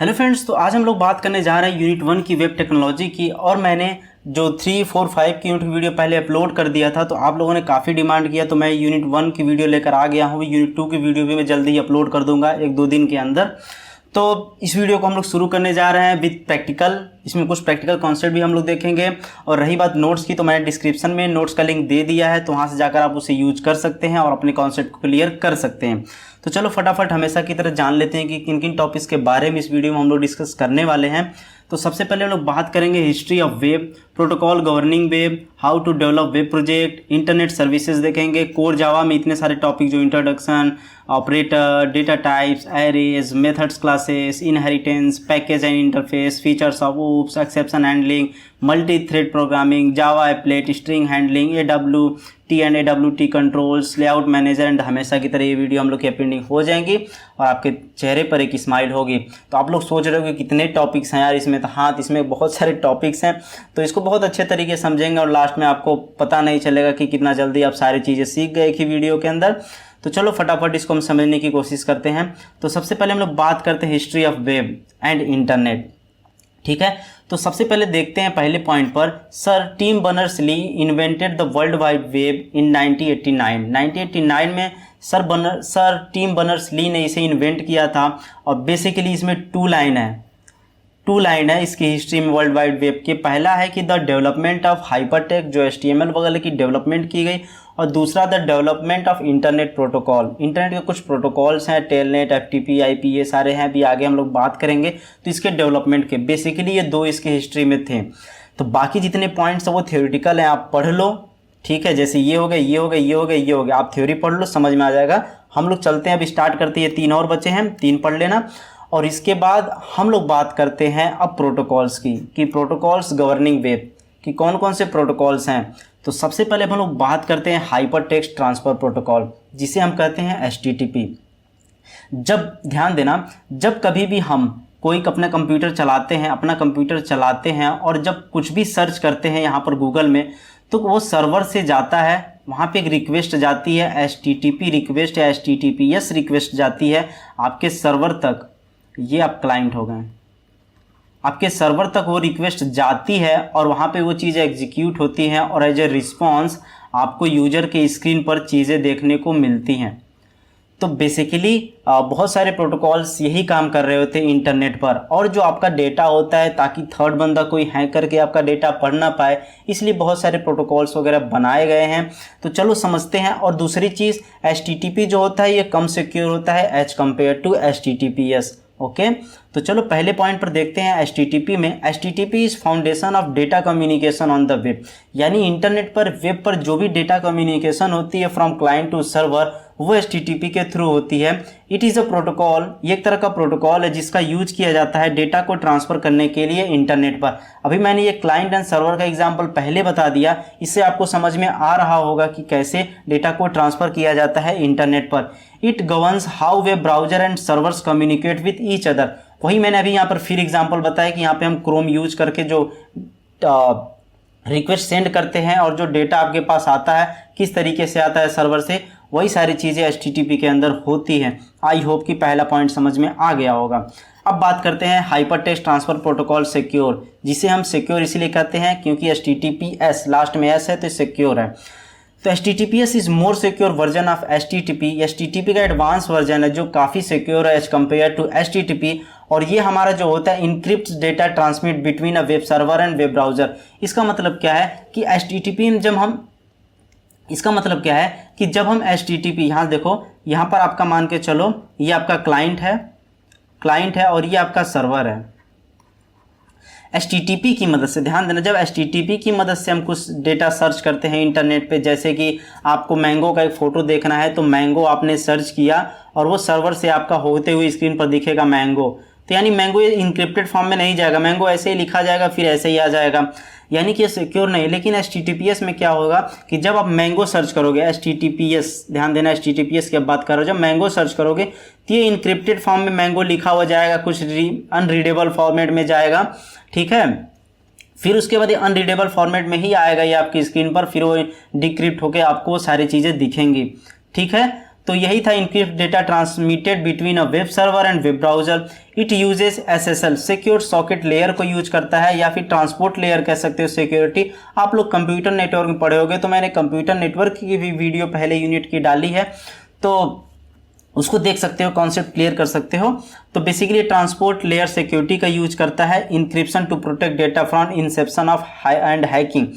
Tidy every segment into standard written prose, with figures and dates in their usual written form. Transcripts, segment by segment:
Hello friends, तो आज हम लोग बात करने जा रहे हैं यूनिट 1 की वेब टेक्नोलॉजी की। और मैंने जो 3, 4, 5 की यूनिट वीडियो पहले अपलोड कर दिया था, तो आप लोगों ने काफ़ी डिमांड किया, तो मैं यूनिट 1 की वीडियो लेकर आ गया हूँ। यूनिट 2 की वीडियो भी मैं जल्दी ही अपलोड कर दूंगा 1-2 दिन के अंदर। तो इस वीडियो को हम लोग शुरू करने जा रहे हैं विद प्रैक्टिकल। इसमें कुछ प्रैक्टिकल कॉन्सेप्ट भी हम लोग देखेंगे। और रही बात नोट्स की, तो मैंने डिस्क्रिप्शन में नोट्स का लिंक दे दिया है, तो वहाँ से जाकर आप उसे यूज कर सकते हैं और अपने कॉन्सेप्ट को क्लियर कर सकते हैं। तो चलो फटाफट हमेशा की तरह जान लेते हैं कि किन किन टॉपिक्स के बारे में इस वीडियो में हम लोग डिस्कस करने वाले हैं। तो सबसे पहले हम लोग बात करेंगे history of web, protocol governing web, how to develop web project, internet services देखेंगे, कोर जावा में इतने सारे टॉपिक जो introduction, operator, data types, arrays, methods, classes, inheritance, package and interface, features of OOPs, exception handling, multi thread programming, Java applet, string handling, AWT and AWT controls, layout manager and हमेशा की तरह ये video हम लोग की uploading हो जाएंगी और आपके चेहरे पर एक स्माइल होगी। तो आप लोग सोच रहे हो कि कितने टॉपिक्स हैं यार इसमें, तो हाँ, इसमें बहुत सारे टॉपिक्स हैं, तो इसको बहुत अच्छे तरीके से समझेंगे और लास्ट में आपको पता नहीं चलेगा कि कितना जल्दी आप सारी चीज़ें सीख गए कि वीडियो के अंदर। तो चलो फटाफट इसको हम समझने की कोशिश करते हैं। तो सबसे पहले हम लोग बात करते हैं history of web and internet, ठीक है। तो सबसे पहले देखते हैं पहले पॉइंट पर, sir Tim Berners-Lee invented the world wide web in 1989। 1989 में सर टिम बर्नर्स-ली ने इसे इन्वेंट किया था। और बेसिकली इसमें टू लाइन है इसकी हिस्ट्री में वर्ल्ड वाइड वेब के। पहला है कि द डेवलपमेंट ऑफ हाइपरटेक्स्ट, जो HTML वगैरह की डेवलपमेंट की गई, और दूसरा the development of internet protocol. Internet के कुछ प्रोटोकॉल्स हैं, टेलनेट, FTP, IP, ये सारे हैं, अभी आगे हम लोग बात करेंगे। तो इसके डेवलपमेंट के बेसिकली ये दो इसके हिस्ट्री में थे। तो बाकी जितने पॉइंट्स हैं वो थ्योरेटिकल हैं, आप पढ़ लो, ठीक है। जैसे ये हो गए, ये हो गए, ये हो गए, ये हो गया, आप थ्योरी पढ़ लो, समझ में आ जाएगा। हम लोग चलते हैं, अब स्टार्ट करते हैं। 3 और बचे हैं, 3 पढ़ लेना। और इसके बाद हम लोग बात करते हैं अब प्रोटोकॉल्स की, कि प्रोटोकॉल्स गवर्निंग वेब कि कौन कौन से प्रोटोकॉल्स हैं। तो सबसे पहले हम लोग बात करते हैं हाइपर टेक्स्ट ट्रांसफ़र प्रोटोकॉल, जिसे हम कहते हैं HTTP। जब ध्यान देना, जब कभी भी हम कोई अपना कंप्यूटर चलाते हैं और जब कुछ भी सर्च करते हैं यहाँ पर गूगल में, तो वो सर्वर से जाता है, वहाँ पे एक रिक्वेस्ट जाती है, HTTP रिक्वेस्ट या HTTPS रिक्वेस्ट जाती है आपके सर्वर तक। ये आप क्लाइंट हो गए, आपके सर्वर तक वो रिक्वेस्ट जाती है और वहाँ पे वो चीज़ें एग्जीक्यूट होती हैं और एज ए रिस्पॉन्स आपको यूजर के स्क्रीन पर चीज़ें देखने को मिलती हैं। तो बेसिकली बहुत सारे प्रोटोकॉल्स यही काम कर रहे होते हैं इंटरनेट पर। और जो आपका डेटा होता है, ताकि थर्ड बंदा कोई हैक करके आपका डेटा पढ़ ना पाए, इसलिए बहुत सारे प्रोटोकॉल्स वगैरह बनाए गए हैं। तो चलो समझते हैं। और दूसरी चीज़, HTTP जो होता है ये कम सिक्योर होता है as compared to HTTPS, okay. तो चलो पहले पॉइंट पर देखते हैं। HTTP में, HTTP is foundation of data communication on the web, यानी इंटरनेट पर, वेब पर जो भी डेटा कम्युनिकेशन होती है फ्रॉम क्लाइंट टू सर्वर, वो HTTP के थ्रू होती है। इट इज़ अ प्रोटोकॉल, ये एक तरह का प्रोटोकॉल है जिसका यूज किया जाता है डेटा को ट्रांसफ़र करने के लिए इंटरनेट पर। अभी मैंने ये क्लाइंट एंड सर्वर का एग्जांपल पहले बता दिया, इससे आपको समझ में आ रहा होगा कि कैसे डेटा को ट्रांसफ़र किया जाता है इंटरनेट पर। It governs how web browser and servers communicate with each other. वही मैंने अभी यहाँ पर फिर एग्जांपल बताया कि यहाँ पे हम क्रोम यूज करके जो रिक्वेस्ट सेंड करते हैं और जो डेटा आपके पास आता है किस तरीके से आता है सर्वर से, वही सारी चीज़ें HTTP के अंदर होती हैं। आई होप कि पहला पॉइंट समझ में आ गया होगा। अब बात करते हैं hyper text transfer protocol secure, जिसे हम सिक्योर इसलिए कहते हैं क्योंकि HTTPS लास्ट में S है तो सिक्योर है। तो HTTPS is more secure version of HTTP। HTTP का एडवांस वर्जन है जो काफ़ी सिक्योर है एज कम्पेयर टू HTTP। और ये हमारा जो होता है encrypt data transmit between a web server and web browser. इसका मतलब क्या है कि HTTP में जब हम, इसका मतलब क्या है कि जब हम HTTP, यहाँ देखो, यहाँ पर आपका मान के चलो ये आपका क्लाइंट है और ये आपका सर्वर है। HTTP की मदद से, ध्यान देना, जब HTTP की मदद से हम कुछ डेटा सर्च करते हैं इंटरनेट पे, जैसे कि आपको मैंगो का एक फ़ोटो देखना है, तो मैंगो आपने सर्च किया और वो सर्वर से आपका होते हुए स्क्रीन पर दिखेगा मैंगो। तो यानी मैंगो इनक्रिप्टेड फॉर्म में नहीं जाएगा, मैंगो ऐसे ही लिखा जाएगा फिर ऐसे ही आ जाएगा, यानी कि सिक्योर नहीं। लेकिन HTTPS में क्या होगा कि जब आप मैंगो सर्च करोगे, HTTPS, ध्यान देना HTTPS की अब बात कर रहे हो, जब मैंगो सर्च करोगे तो ये इनक्रिप्टेड फॉर्म में मैंगो लिखा हुआ जाएगा, कुछ अनरीडेबल फॉर्मेट में जाएगा, ठीक है। फिर उसके बाद ये अनरीडेबल फॉर्मेट में ही आएगा ये आपकी स्क्रीन पर, फिर वो डिक्रिप्ट होकर आपको सारी चीज़ें दिखेंगी, ठीक है। तो यही था encrypt data transmitted between a web server and web browser. It uses SSL secure socket layer को यूज करता है, या फिर ट्रांसपोर्ट लेयर कह सकते हो सिक्योरिटी। आप लोग कंप्यूटर नेटवर्क में पढ़े होगे, तो मैंने कंप्यूटर नेटवर्क की भी वीडियो पहले यूनिट की डाली है, तो उसको देख सकते हो, कॉन्सेप्ट क्लियर कर सकते हो। तो बेसिकली ट्रांसपोर्ट लेयर सिक्योरिटी का यूज करता है encryption to protect data from inception of and hacking.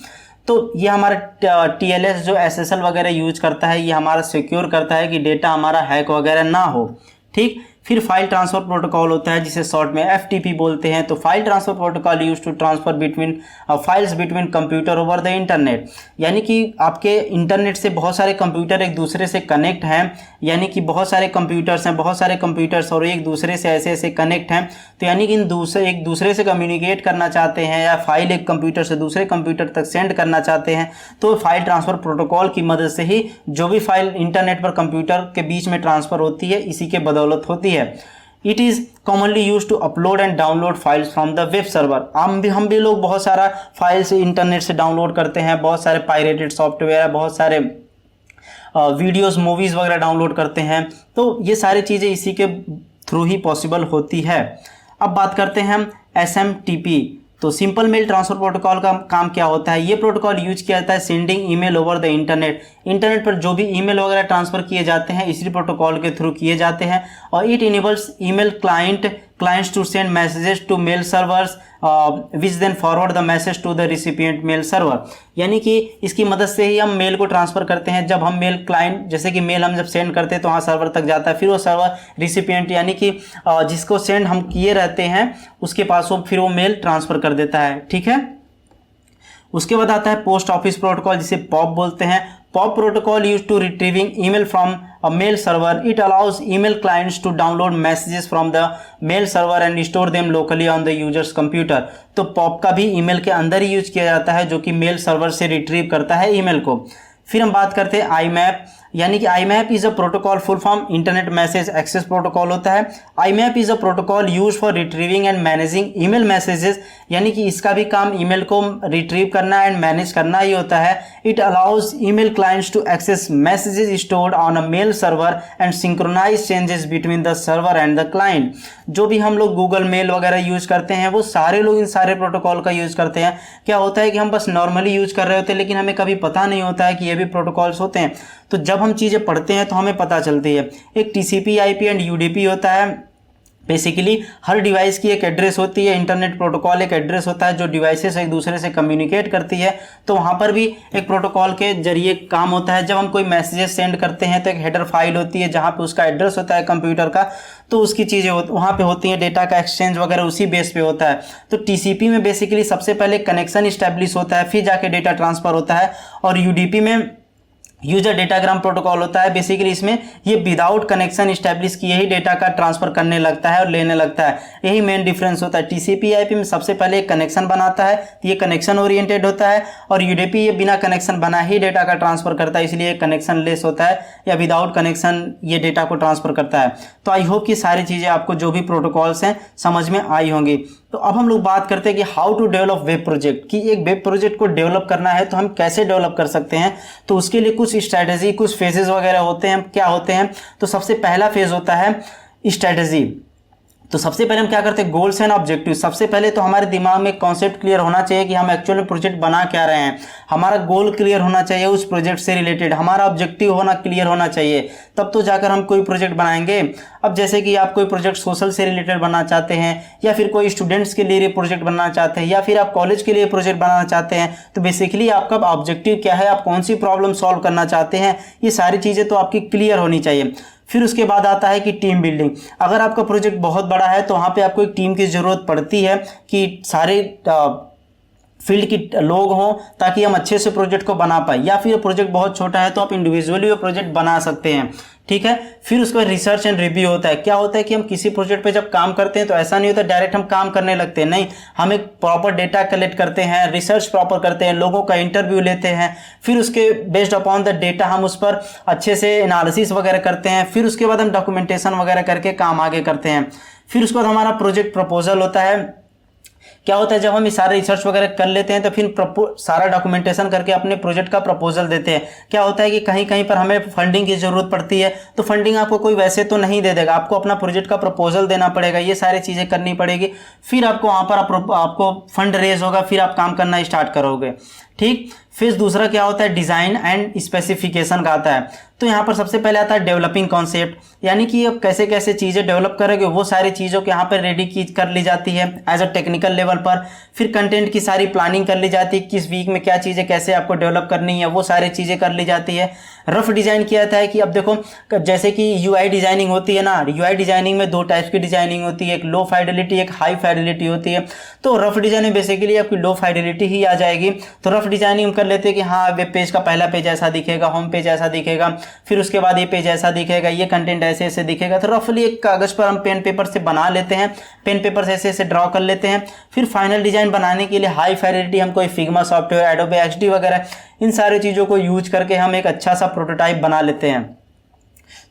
तो ये हमारा TLS जो SSL वगैरह यूज करता है, ये हमारा सिक्योर करता है कि डेटा हमारा हैक वगैरह ना हो, ठीक। फिर फाइल ट्रांसफर प्रोटोकॉल होता है जिसे शॉर्ट में FTP बोलते हैं। तो file transfer protocol use to transfer between files between computer over the internet, यानी कि आपके इंटरनेट से बहुत सारे कंप्यूटर एक दूसरे से कनेक्ट हैं, यानी कि बहुत सारे कंप्यूटर्स हैं, बहुत सारे कंप्यूटर्स और एक दूसरे से ऐसे ऐसे कनेक्ट हैं। तो यानी कि एक दूसरे से कम्युनिकेट करना चाहते हैं, या फाइल एक कंप्यूटर से दूसरे कंप्यूटर तक सेंड करना चाहते हैं, तो फाइल ट्रांसफर प्रोटोकॉल की मदद से ही जो भी फाइल इंटरनेट पर कंप्यूटर के बीच में ट्रांसफर होती है, इसी के बदौलत होती है। It is commonly used to upload and download files from the web server। हम भी लोग बहुत सारा फाइल्स इंटरनेट से डाउनलोड करते हैं, बहुत सारे पायरेटेड सॉफ्टवेयर, बहुत सारे वीडियोस मूवीज़ वगैरह डाउनलोड करते हैं। तो ये सारी चीज़ें इसी के थ्रू ही पॉसिबल होती है। अब बात करते हैं हम SMTP। तो सिंपल मेल ट्रांसफर प्रोटोकॉल का काम क्या होता है? ये प्रोटोकॉल यूज किया जाता है sending email over the internet. Internet पर जो भी ईमेल वगैरह ट्रांसफर किए जाते हैं इसी प्रोटोकॉल के थ्रू किए जाते हैं। और it enables email clients to send messages to mail servers which then forward the message to the recipient mail server। यानी कि इसकी मदद से ही हम मेल को ट्रांसफ़र करते हैं। जब हम मेल क्लाइंट, जैसे कि मेल हम जब सेंड करते हैं तो वहाँ सर्वर तक जाता है, फिर वो सर्वर रिसिपिएंट यानी कि जिसको सेंड हम किए रहते हैं उसके पास वो फिर वो मेल ट्रांसफ़र कर देता है, ठीक है। उसके बाद आता है पोस्ट ऑफिस प्रोटोकॉल, जिसे POP बोलते हैं। POP protocol use to retrieving email from a mail server। It allows email clients to download messages from the mail server and store them locally on the user's computer। तो POP का भी email के अंदर ही use किया जाता है, जो कि मेल सर्वर से रिट्रीव करता है ईमेल को। फिर हम बात करते हैं IMAP, यानी कि IMAP is a protocol, full form internet message access protocol होता है। IMAP is a protocol use for retrieving and managing email messages, यानी कि इसका भी काम ईमेल को रिट्रीव करना एंड मैनेज करना ही होता है। It allows email clients to access messages stored on a mail server and synchronise changes between the server and the client. जो भी हम लोग गूगल मेल वगैरह यूज करते हैं वो सारे लोग इन सारे प्रोटोकॉल का यूज करते हैं। क्या होता है कि हम बस नॉर्मली यूज कर रहे होते हैं, लेकिन हमें कभी पता नहीं होता है कि ये भी प्रोटोकॉल्स होते हैं। तो जब हम चीज़ें पढ़ते हैं तो हमें पता चलती है। एक TCP IP एंड UDP होता है। बेसिकली हर डिवाइस की एक एड्रेस होती है, इंटरनेट प्रोटोकॉल एक एड्रेस होता है जो डिवाइसेस एक दूसरे से कम्युनिकेट करती है। तो वहाँ पर भी एक प्रोटोकॉल के जरिए काम होता है। जब हम कोई मैसेजेस सेंड करते हैं तो एक हेडर फाइल होती है जहाँ पे उसका एड्रेस होता है कंप्यूटर का, तो उसकी चीज़ें वहाँ पे होती हैं, डेटा का एक्सचेंज वगैरह उसी बेस पे होता है। तो TCP में बेसिकली सबसे पहले कनेक्शन इस्टेब्लिश होता है, फिर जाके डेटा ट्रांसफ़र होता है। और UDP में यूजर डेटाग्राम प्रोटोकॉल होता है। बेसिकली इसमें ये विदाउट कनेक्शन इस्टेब्लिश किए ही डेटा का ट्रांसफर करने लगता है और लेने लगता है, यही मेन डिफरेंस होता है। TCP IP में सबसे पहले एक कनेक्शन बनाता है, ये कनेक्शन ओरिएंटेड होता है। और UDP ये बिना कनेक्शन बना ही डेटा का ट्रांसफर करता है, इसलिए कनेक्शन लेस होता है, या विदाउट कनेक्शन ये डेटा को ट्रांसफर करता है। तो आई होप कि सारी चीज़ें आपको जो भी प्रोटोकॉल्स हैं समझ में आई होंगी। तो अब हम लोग बात करते हैं कि how to develop web project, कि एक वेब प्रोजेक्ट को डेवलप करना है तो हम कैसे डेवलप कर सकते हैं। तो उसके लिए कुछ स्ट्रैटेजी, कुछ फेजेस वगैरह होते हैं। क्या होते हैं? तो सबसे पहला फेज होता है स्ट्रैटेजी। तो सबसे पहले हम क्या करते हैं? Goals and objective. सबसे पहले तो हमारे दिमाग में कॉन्सेप्ट क्लियर होना चाहिए कि हम एक्चुअल में प्रोजेक्ट बना क्या रहे हैं। हमारा गोल क्लियर होना चाहिए उस प्रोजेक्ट से रिलेटेड, हमारा ऑब्जेक्टिव होना क्लियर होना चाहिए, तब तो जाकर हम कोई प्रोजेक्ट बनाएंगे। अब जैसे कि आप कोई प्रोजेक्ट सोशल से रिलेटेड बनाना चाहते हैं, या फिर कोई स्टूडेंट्स के लिए प्रोजेक्ट बनाना चाहते हैं, या फिर आप कॉलेज के लिए प्रोजेक्ट बनाना चाहते हैं, तो बेसिकली आपका ऑब्जेक्टिव क्या है, आप कौन सी प्रॉब्लम सॉल्व करना चाहते हैं, ये सारी चीज़ें तो आपकी क्लियर होनी चाहिए। फिर उसके बाद आता है कि टीम बिल्डिंग। अगर आपका प्रोजेक्ट बहुत बड़ा है तो वहाँ पे आपको एक टीम की ज़रूरत पड़ती है कि सारे फील्ड की लोग हों ताकि हम अच्छे से प्रोजेक्ट को बना पाए। या फिर प्रोजेक्ट बहुत छोटा है तो आप इंडिविजुअली वो प्रोजेक्ट बना सकते हैं, ठीक है। फिर उसके बाद रिसर्च एंड रिव्यू होता है। क्या होता है कि हम किसी प्रोजेक्ट पे जब काम करते हैं तो ऐसा नहीं होता डायरेक्ट हम काम करने लगते हैं, नहीं, हम एक प्रॉपर डेटा कलेक्ट करते हैं, रिसर्च प्रॉपर करते हैं, लोगों का इंटरव्यू लेते हैं, फिर उसके बेस्ड अपॉन द डेटा हम उस पर अच्छे से एनालिसिस वगैरह करते हैं, फिर उसके बाद हम डॉक्यूमेंटेशन वगैरह करके काम आगे करते हैं। फिर उसके बाद हमारा प्रोजेक्ट प्रपोजल होता है क्या होता है जब हम ये सारे रिसर्च वगैरह कर लेते हैं तो फिर सारा डॉक्यूमेंटेशन करके अपने प्रोजेक्ट का प्रपोजल देते हैं। क्या होता है कि कहीं कहीं पर हमें फंडिंग की ज़रूरत पड़ती है तो फंडिंग आपको कोई वैसे तो नहीं दे देगा, आपको अपना प्रोजेक्ट का प्रपोजल देना पड़ेगा, ये सारी चीज़ें करनी पड़ेगी, फिर आपको वहाँ पर आपको फंड रेज होगा, फिर आप काम करना स्टार्ट करोगे। ठीक, फिर दूसरा क्या होता है डिज़ाइन एंड स्पेसिफिकेशन का आता है। तो यहाँ पर सबसे पहले आता है डेवलपिंग कॉन्सेप्ट, यानी कि अब कैसे कैसे चीज़ें डेवलप करोगे वो सारी चीज़ों को यहाँ पर रेडी की कर ली जाती है एज अ टेक्निकल लेवल पर। फिर कंटेंट की सारी प्लानिंग कर ली जाती है, किस वीक में क्या चीज़ें कैसे आपको डेवलप करनी है वो सारी चीज़ें कर ली जाती है। रफ डिज़ाइन किया जाता है कि अब देखो जैसे कि यूआई डिज़ाइनिंग होती है ना, यूआई डिज़ाइनिंग में 2 टाइप्स की डिज़ाइनिंग होती है, एक लो फाइडेलिटी एक हाई फाइडेलिटी होती है। तो रफ डिज़ाइनिंग बेसिकली आपकी लो फाइडेलिटी ही आ जाएगी। तो रफ डिज़ाइनिंग कर लेते हैं कि हाँ वेब पेज का पहला पेज ऐसा दिखेगा, होम पेज ऐसा दिखेगा, फिर उसके बाद ये पेज ऐसा दिखेगा, ये कंटेंट ऐसे ऐसे दिखेगा। तो रफली एक कागज़ पर हम पेन पेपर से बना लेते हैं, पेन पेपर से ऐसे ऐसे ड्रॉ कर लेते हैं। फिर फाइनल डिज़ाइन बनाने के लिए हाई फाइडेलिटी हम कोई फिग्मा सॉफ्टवेयर, एडोबे एक्सडी वगैरह इन सारी चीज़ों को यूज करके हम एक अच्छा सा प्रोटोटाइप बना लेते हैं।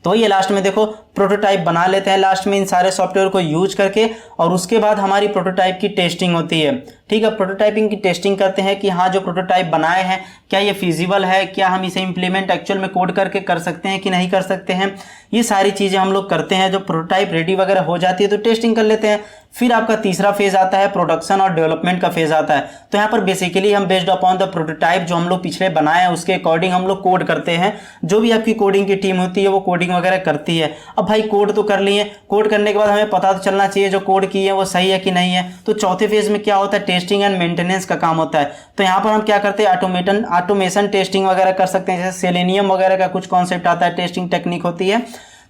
तो ये लास्ट में देखो प्रोटोटाइप बना लेते हैं लास्ट में इन सारे सॉफ्टवेयर को यूज करके, और उसके बाद हमारी प्रोटोटाइप की टेस्टिंग होती है। ठीक है, प्रोटोटाइपिंग की टेस्टिंग करते हैं कि हाँ जो प्रोटोटाइप बनाए हैं क्या ये फिजिबल है, क्या हम इसे इम्प्लीमेंट एक्चुअल में कोड करके कर सकते हैं कि नहीं कर सकते हैं, ये सारी चीज़ें हम लोग करते हैं। जो प्रोटोटाइप रेडी वगैरह हो जाती है तो टेस्टिंग कर लेते हैं। फिर आपका तीसरा फेज आता है प्रोडक्शन और डेवलपमेंट का फेज आता है। तो यहाँ पर बेसिकली हम बेस्ड अपॉन द प्रोटोटाइप जो हम लोग पिछले बनाए हैं उसके अकॉर्डिंग हम लोग कोड करते हैं। जो भी आपकी कोडिंग की टीम होती है वो कोडिंग वगैरह करती है। अब भाई कोड तो कर लिए, कोड करने के बाद हमें पता तो चलना चाहिए जो कोड की है वो सही है कि नहीं है। तो चौथे फेज में क्या होता है टेस्टिंग एंड मेंटेनेंस का काम होता है। तो यहाँ पर हम क्या करते हैं ऑटोमेशन टेस्टिंग वगैरह कर सकते हैं, जैसे सेलेनियम वगैरह का कुछ कॉन्सेप्ट आता है, टेस्टिंग टेक्निक होती है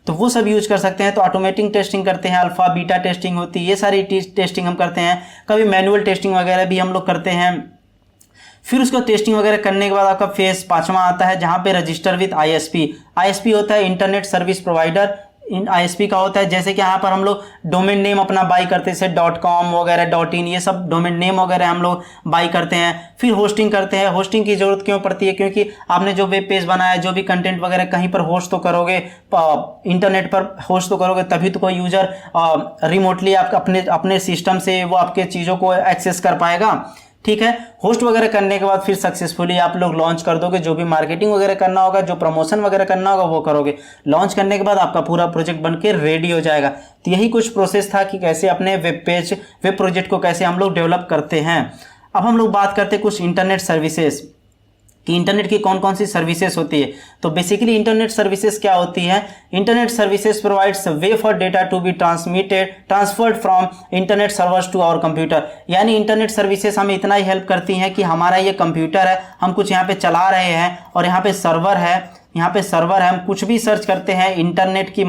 तो वो सब यूज कर सकते हैं। तो ऑटोमेटिंग टेस्टिंग करते हैं, अल्फा बीटा टेस्टिंग होती है, ये सारी टेस्टिंग हम करते हैं। कभी मैनुअल टेस्टिंग वगैरह भी हम लोग करते हैं। फिर उसको टेस्टिंग वगैरह करने के बाद आपका फेज 5वां आता है जहाँ पे रजिस्टर विद आईएसपी होता है इंटरनेट सर्विस प्रोवाइडर। इन आईएसपी का होता है जैसे कि यहाँ पर हम लोग डोमेन नेम अपना बाई करते हैं, जैसे .com वगैरह .in ये सब डोमेन नेम वगैरह हम लोग बाई करते हैं। फिर होस्टिंग करते हैं। होस्टिंग की जरूरत क्यों पड़ती है, क्योंकि आपने जो वेब पेज बनाया जो भी कंटेंट वगैरह कहीं पर होस्ट तो करोगे, इंटरनेट पर होस्ट तो करोगे, तभी तो कोई यूजर रिमोटली आप अपने सिस्टम से वो आपके चीज़ों को एक्सेस कर पाएगा। ठीक है, होस्ट वगैरह करने के बाद फिर सक्सेसफुली आप लोग लॉन्च कर दोगे। जो भी मार्केटिंग वगैरह करना होगा, जो प्रमोशन वगैरह करना होगा वो करोगे। लॉन्च करने के बाद आपका पूरा प्रोजेक्ट बन के रेडी हो जाएगा। तो यही कुछ प्रोसेस था कि कैसे अपने वेब प्रोजेक्ट को कैसे हम लोग डेवलप करते हैं। अब हम लोग बात करते हैं कुछ इंटरनेट सर्विसेज कि इंटरनेट की कौन कौन सी सर्विसेज होती है। तो बेसिकली इंटरनेट सर्विसेज क्या होती है, internet services provides way for data to be transferred from internet servers to our computer. यानी इंटरनेट सर्विसेज हमें इतना ही हेल्प करती हैं कि हमारा ये कंप्यूटर है, हम कुछ यहाँ पे चला रहे हैं और यहाँ पे सर्वर है, हम कुछ भी सर्च करते हैं इंटरनेट की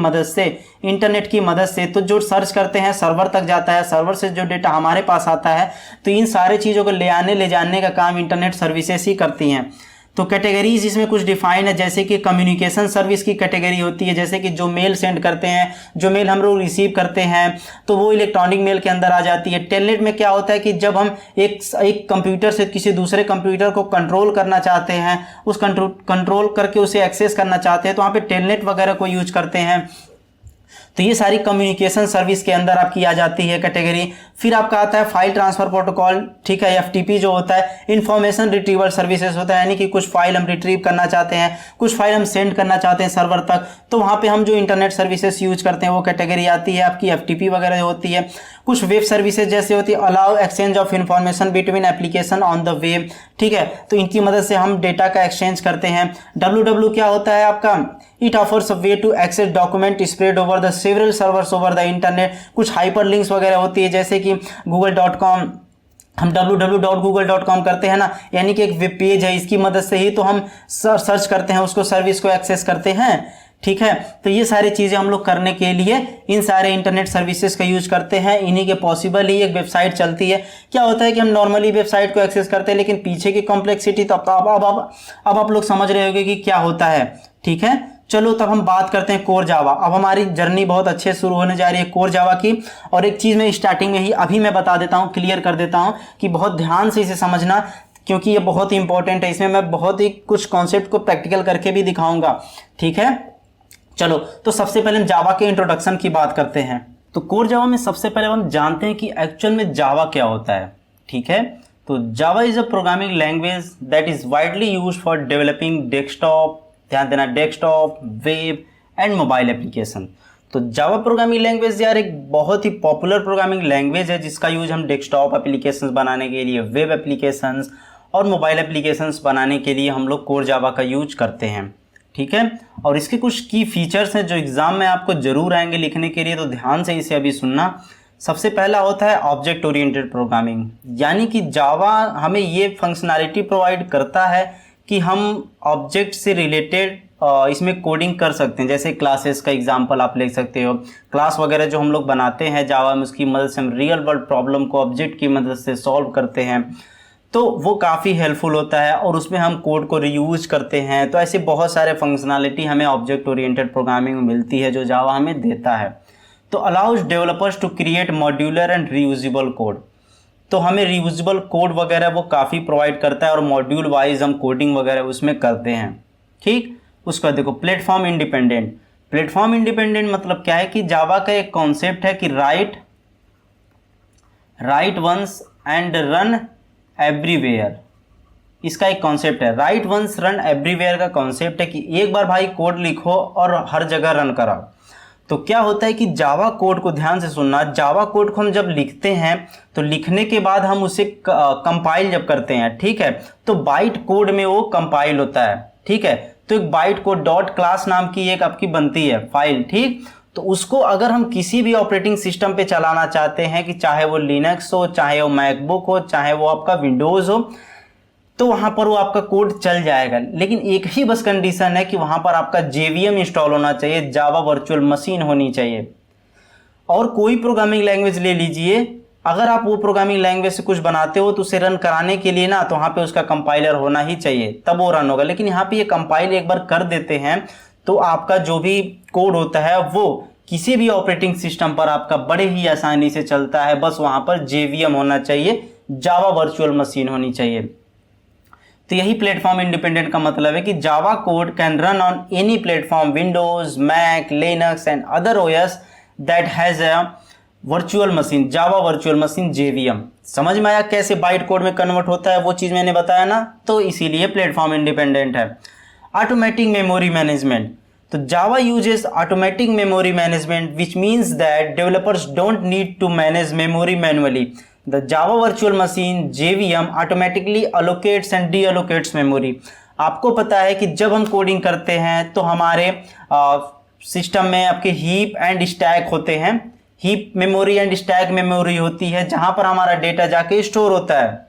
मदद से तो जो सर्च करते हैं सर्वर तक जाता है, सर्वर से जो डेटा हमारे पास आता है। तो इन सारे चीज़ों को ले जाने का काम इंटरनेट सर्विसेज ही करती हैं। तो कैटेगरीज इसमें कुछ डिफाइन है, जैसे कि कम्युनिकेशन सर्विस की कैटेगरी होती है, जैसे कि जो मेल सेंड करते हैं, जो मेल हम लोग रिसीव करते हैं तो वो इलेक्ट्रॉनिक मेल के अंदर आ जाती है। टेलनेट में क्या होता है कि जब हम एक कंप्यूटर से किसी दूसरे कंप्यूटर को कंट्रोल करना चाहते हैं, उस कंट्रोल करके उसे एक्सेस करना चाहते हैं तो वहाँ पे टेलनेट वगैरह को यूज करते हैं। तो ये सारी कम्युनिकेशन सर्विस के अंदर आपकी आ जाती है कैटेगरी। फिर आपका आता है फाइल ट्रांसफर प्रोटोकॉल, ठीक है, एफटीपी जो होता है इंफॉर्मेशन रिट्रीवल सर्विसेज होता है, यानी कि कुछ फाइल हम रिट्रीव करना चाहते हैं, कुछ फाइल हम सेंड करना चाहते हैं सर्वर तक, तो वहाँ पे हम जो इंटरनेट सर्विसेज यूज करते हैं वो कैटेगरी आती है आपकी। एफटीपी वगैरह होती है। कुछ वेब सर्विसेज जैसे होती है allow exchange of information between application on the web, ठीक है, तो इनकी मदद से हम डेटा का एक्सचेंज करते हैं। WW क्या होता है आपका, it offers a way to access document spread over the several servers over the internet. कुछ हाइपर लिंक्स वगैरह होती है, जैसे कि google.com, हम www.google.com करते हैं ना, यानी कि एक वेब पेज है, इसकी मदद से ही तो हम सर्च करते हैं, उसको सर्विस को एक्सेस करते हैं। ठीक है, तो ये सारी चीज़ें हम लोग करने के लिए इन सारे इंटरनेट सर्विसेज का यूज करते हैं। इन्हीं के पॉसिबल ही एक वेबसाइट चलती है। क्या होता है कि हम नॉर्मली वेबसाइट को एक्सेस करते हैं, लेकिन पीछे की कॉम्प्लेक्सिटी तो अब आप लोग समझ रहे होंगे कि क्या होता है। ठीक है, चलो तब हम बात करते हैं कोर जावा। अब हमारी जर्नी बहुत अच्छे शुरू होने जा रही है कोर जावा की। और एक चीज़ मैं स्टार्टिंग में ही अभी मैं बता देता हूँ, क्लियर कर देता हूँ कि बहुत ध्यान से इसे समझना, क्योंकि ये बहुत ही इंपॉर्टेंट है। इसमें मैं बहुत ही कुछ कॉन्सेप्ट को प्रैक्टिकल करके भी दिखाऊंगा। ठीक है, चलो तो सबसे पहले हम जावा के इंट्रोडक्शन की बात करते हैं। तो कोर जावा में सबसे पहले हम जानते हैं कि एक्चुअल में जावा क्या होता है। ठीक है। तो जावा is a programming language that is widely use for developing desktop, ध्यान देना, desktop, web and mobile application. तो जावा प्रोग्रामिंग लैंग्वेज यार एक बहुत ही पॉपुलर प्रोग्रामिंग लैंग्वेज है जिसका यूज हम डेस्कटॉप एप्लीकेशंस बनाने के लिए, वेब एप्लीकेशंस और मोबाइल एप्लीकेशंस बनाने के लिए हम लोग कोर जावा का यूज करते हैं, ठीक है। और इसके कुछ की फीचर्स हैं जो एग्जाम में आपको जरूर आएंगे लिखने के लिए, तो ध्यान से इसे अभी सुनना। सबसे पहला होता है ऑब्जेक्ट ओरिएंटेड प्रोग्रामिंग, यानी कि जावा हमें ये फंक्शनैलिटी प्रोवाइड करता है कि हम ऑब्जेक्ट से रिलेटेड इसमें कोडिंग कर सकते हैं। जैसे क्लासेस का एग्जांपल आप ले सकते हो, क्लास वगैरह जो हम लोग बनाते हैं जावा में, उसकी मदद से हम रियल वर्ल्ड प्रॉब्लम को ऑब्जेक्ट की मदद से सॉल्व करते हैं, तो वो काफ़ी हेल्पफुल होता है और उसमें हम कोड को रीयूज करते हैं। तो ऐसे बहुत सारे फंक्शनैलिटी हमें ऑब्जेक्ट ओरिएंटेड प्रोग्रामिंग में मिलती है जो जावा हमें देता है। तो allows developers to create modular and reusable code, तो हमें रीयूजेबल कोड वगैरह वो काफ़ी प्रोवाइड करता है और मॉड्यूल वाइज हम कोडिंग वगैरह उसमें करते हैं, ठीक। उसका देखो प्लेटफॉर्म इंडिपेंडेंट। प्लेटफॉर्म इंडिपेंडेंट मतलब क्या है कि जावा का एक कॉन्सेप्ट है कि write once and run everywhere, इसका एक कॉन्सेप्ट है। राइट वंस रन एवरीवेयर का कॉन्सेप्ट है कि एक बार भाई कोड लिखो और हर जगह रन कराओ। तो क्या होता है कि जावा कोड को ध्यान से सुनना, जावा कोड को हम जब लिखते हैं तो लिखने के बाद हम उसे कंपाइल जब करते हैं, ठीक है, तो बाइट कोड में वो कंपाइल होता है, ठीक है। तो एक बाइट कोड डॉट क्लास नाम की एक आपकी बनती है फाइल, ठीक। तो उसको अगर हम किसी भी ऑपरेटिंग सिस्टम पे चलाना चाहते हैं, कि चाहे वो लिनक्स हो, चाहे वो मैकबुक हो, चाहे वो आपका विंडोज़ हो, तो वहाँ पर वो आपका कोड चल जाएगा। लेकिन एक ही बस कंडीशन है कि वहाँ पर आपका JVM इंस्टॉल होना चाहिए, जावा वर्चुअल मशीन होनी चाहिए। और कोई प्रोग्रामिंग लैंग्वेज ले लीजिए, अगर आप वो प्रोग्रामिंग लैंग्वेज से कुछ बनाते हो तो उसे रन कराने के लिए ना, तो वहाँ पे उसका कंपाइलर होना ही चाहिए, तब वो रन होगा। लेकिन यहाँ पे ये कंपाइल एक बार कर देते हैं तो आपका जो भी कोड होता है वो किसी भी ऑपरेटिंग सिस्टम पर आपका बड़े ही आसानी से चलता है। बस वहाँ पर JVM होना चाहिए, जावा वर्चुअल मशीन होनी चाहिए। तो यही प्लेटफॉर्म इंडिपेंडेंट का मतलब है कि Java code can run on any platform, Windows, Mac, Linux and other OS that has a virtual machine, Java virtual machine JVM। समझ में आया कैसे बाइट कोड में कन्वर्ट होता है, वो चीज़ मैंने बताया ना, तो इसीलिए प्लेटफॉर्म इंडिपेंडेंट है। ऑटोमेटिक मेमोरी मैनेजमेंट, तो Java uses automatic memory management which means that developers don't need to manage memory manually. The Java virtual machine JVM automatically allocates and deallocates memory. आपको पता है कि जब हम कोडिंग करते हैं तो हमारे सिस्टम में आपके हीप एंड स्टैक होते हैं, heap memory and stack memory होती है जहां पर हमारा डेटा जाके स्टोर होता है।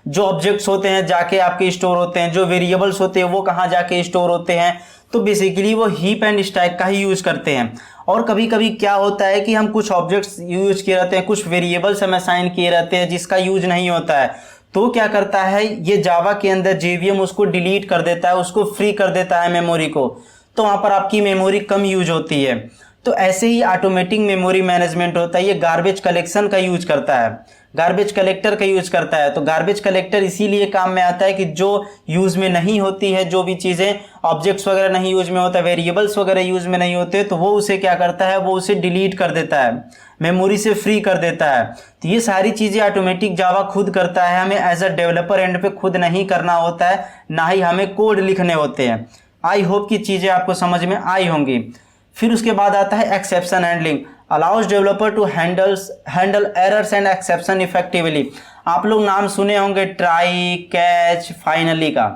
जो ऑब्जेक्ट्स होते हैं जाके आपके स्टोर होते हैं, जो वेरिएबल्स होते हैं वो कहाँ जाके स्टोर होते हैं, तो बेसिकली वो हीप एंड स्टैक का ही यूज करते हैं। और कभी कभी क्या होता है कि हम कुछ ऑब्जेक्ट्स यूज किए रहते हैं, कुछ वेरिएबल्स हम असाइन किए रहते हैं जिसका यूज नहीं होता है, तो क्या करता है ये जावा के अंदर JVM उसको डिलीट कर देता है, उसको फ्री कर देता है मेमोरी को, तो वहाँ पर आपकी मेमोरी कम यूज होती है। तो ऐसे ही ऑटोमेटिक मेमोरी मैनेजमेंट होता है, ये गार्बेज कलेक्शन का यूज करता है, गार्बेज कलेक्टर का यूज करता है। तो गार्बेज कलेक्टर इसीलिए काम में आता है कि जो यूज में नहीं होती है, जो भी चीज़ें ऑब्जेक्ट्स वगैरह नहीं यूज में होता है, वेरिएबल्स वगैरह यूज में नहीं होते, तो वो उसे क्या करता है, वो उसे डिलीट कर देता है, मेमोरी से फ्री कर देता है। तो ये सारी चीज़ें ऑटोमेटिक जावा खुद करता है, हमें एज अ डेवलपर एंड पे खुद नहीं करना होता है, ना ही हमें कोड लिखने होते हैं। आई होप कि चीज़ें आपको समझ में आई होंगी। फिर उसके बाद आता है exception handling, allows developer to handle errors and exception effectively. आप लोग नाम सुने होंगे ट्राई, कैच, फाइनली का।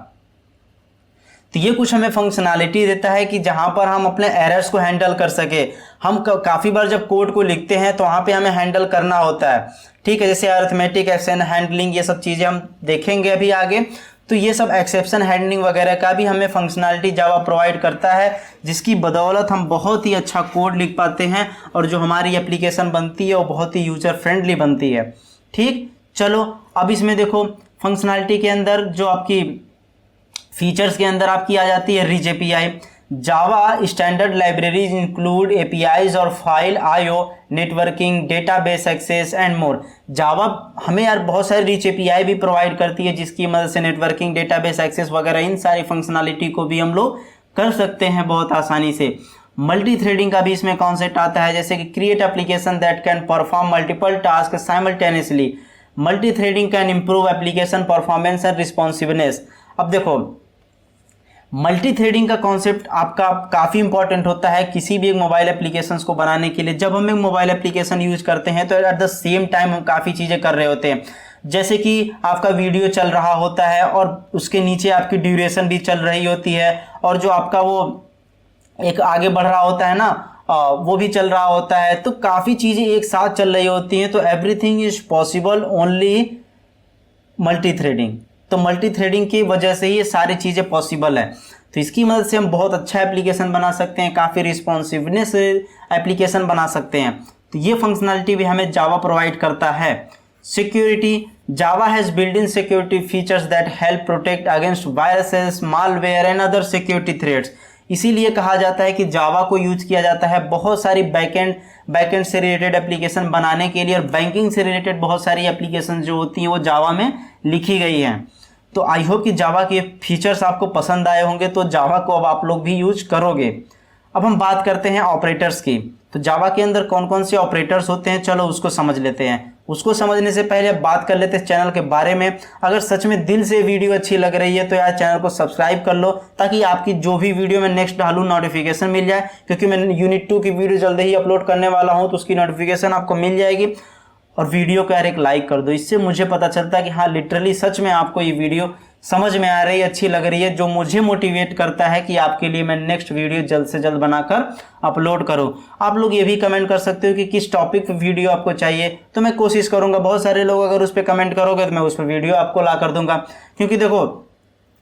तो ये कुछ हमें फंक्शनैलिटी देता है कि जहां पर हम अपने एरर्स को हैंडल कर सके। हम काफ़ी बार जब कोड को लिखते हैं तो वहाँ पे हमें हैंडल करना होता है, ठीक है, जैसे अरिथमेटिक एक्शन हैंडलिंग, ये सब चीज़ें हम देखेंगे अभी आगे। तो ये सब एक्सेप्शन हैंडलिंग वगैरह का भी हमें फंक्शनैलिटी जावा प्रोवाइड करता है, जिसकी बदौलत हम बहुत ही अच्छा कोड लिख पाते हैं और जो हमारी एप्लीकेशन बनती है वो बहुत ही यूजर फ्रेंडली बनती है। ठीक, चलो अब इसमें देखो फंक्शनैलिटी के अंदर जो आपकी फीचर्स के अंदर आपकी आ जाती है rich API। Java standard libraries include APIs और file IO, networking, database access and more. Java हमें यार बहुत सारी रिच API भी प्रोवाइड करती है जिसकी मदद से नेटवर्किंग, डेटाबेस एक्सेस वगैरह इन सारी फंक्शनैलिटी को भी हम लोग कर सकते हैं बहुत आसानी से। मल्टी थ्रेडिंग का भी इसमें कॉन्सेप्ट आता है, जैसे कि create application that can perform multiple task simultaneously. Multi threading can improve application performance and responsiveness. अब देखो, मल्टी थ्रेडिंग का कॉन्सेप्ट आपका काफ़ी इंपॉर्टेंट होता है किसी भी एक मोबाइल एप्लीकेशंस को बनाने के लिए। जब हम एक मोबाइल एप्लीकेशन यूज करते हैं तो एट द सेम टाइम हम काफ़ी चीज़ें कर रहे होते हैं, जैसे कि आपका वीडियो चल रहा होता है और उसके नीचे आपकी ड्यूरेशन भी चल रही होती है, और जो आपका वो एक आगे बढ़ रहा होता है ना, वो भी चल रहा होता है। तो काफ़ी चीज़ें एक साथ चल रही होती हैं। तो everything is possible only multi threading. तो मल्टी थ्रेडिंग की वजह से ही ये सारी चीज़ें पॉसिबल है। तो इसकी मदद से हम बहुत अच्छा एप्लीकेशन बना सकते हैं, काफ़ी रिस्पॉन्सिवनेस एप्लीकेशन बना सकते हैं। तो ये फंक्शनलिटी भी हमें जावा प्रोवाइड करता है। Security, Java has built in security features that help protect against viruses, malware and other security threats. इसीलिए कहा जाता है कि जावा को यूज किया जाता है बहुत सारी बैकएंड से रिलेटेड एप्लीकेशन बनाने के लिए, और बैंकिंग से रिलेटेड बहुत सारी एप्लीकेशन जो होती हैं वो जावा में लिखी गई हैं। तो आई होप कि जावा के फीचर्स आपको पसंद आए होंगे, तो जावा को अब आप लोग भी यूज करोगे। अब हम बात करते हैं ऑपरेटर्स की। तो जावा के अंदर कौन कौन से ऑपरेटर्स होते हैं, चलो उसको समझ लेते हैं। उसको समझने से पहले बात कर लेते हैं चैनल के बारे में। अगर सच में दिल से वीडियो अच्छी लग रही है तो यार चैनल को सब्सक्राइब कर लो, ताकि आपकी जो भी वीडियो मैं नेक्स्ट डालूँ नोटिफिकेशन मिल जाए, क्योंकि मैं यूनिट 2 की वीडियो जल्दी ही अपलोड करने वाला हूँ, तो उसकी नोटिफिकेशन आपको मिल जाएगी। और वीडियो को यार एक लाइक कर दो, इससे मुझे पता चलता है कि हाँ लिटरली सच में आपको ये वीडियो समझ में आ रही है, अच्छी लग रही है, जो मुझे मोटिवेट करता है कि आपके लिए मैं नेक्स्ट वीडियो जल्द से जल्द बनाकर अपलोड करूं। आप लोग ये भी कमेंट कर सकते हो कि किस टॉपिक पे वीडियो आपको चाहिए, तो मैं कोशिश करूंगा। बहुत सारे लोग अगर उस पर कमेंट करोगे तो मैं उस पर वीडियो आपको ला कर दूंगा। क्योंकि देखो,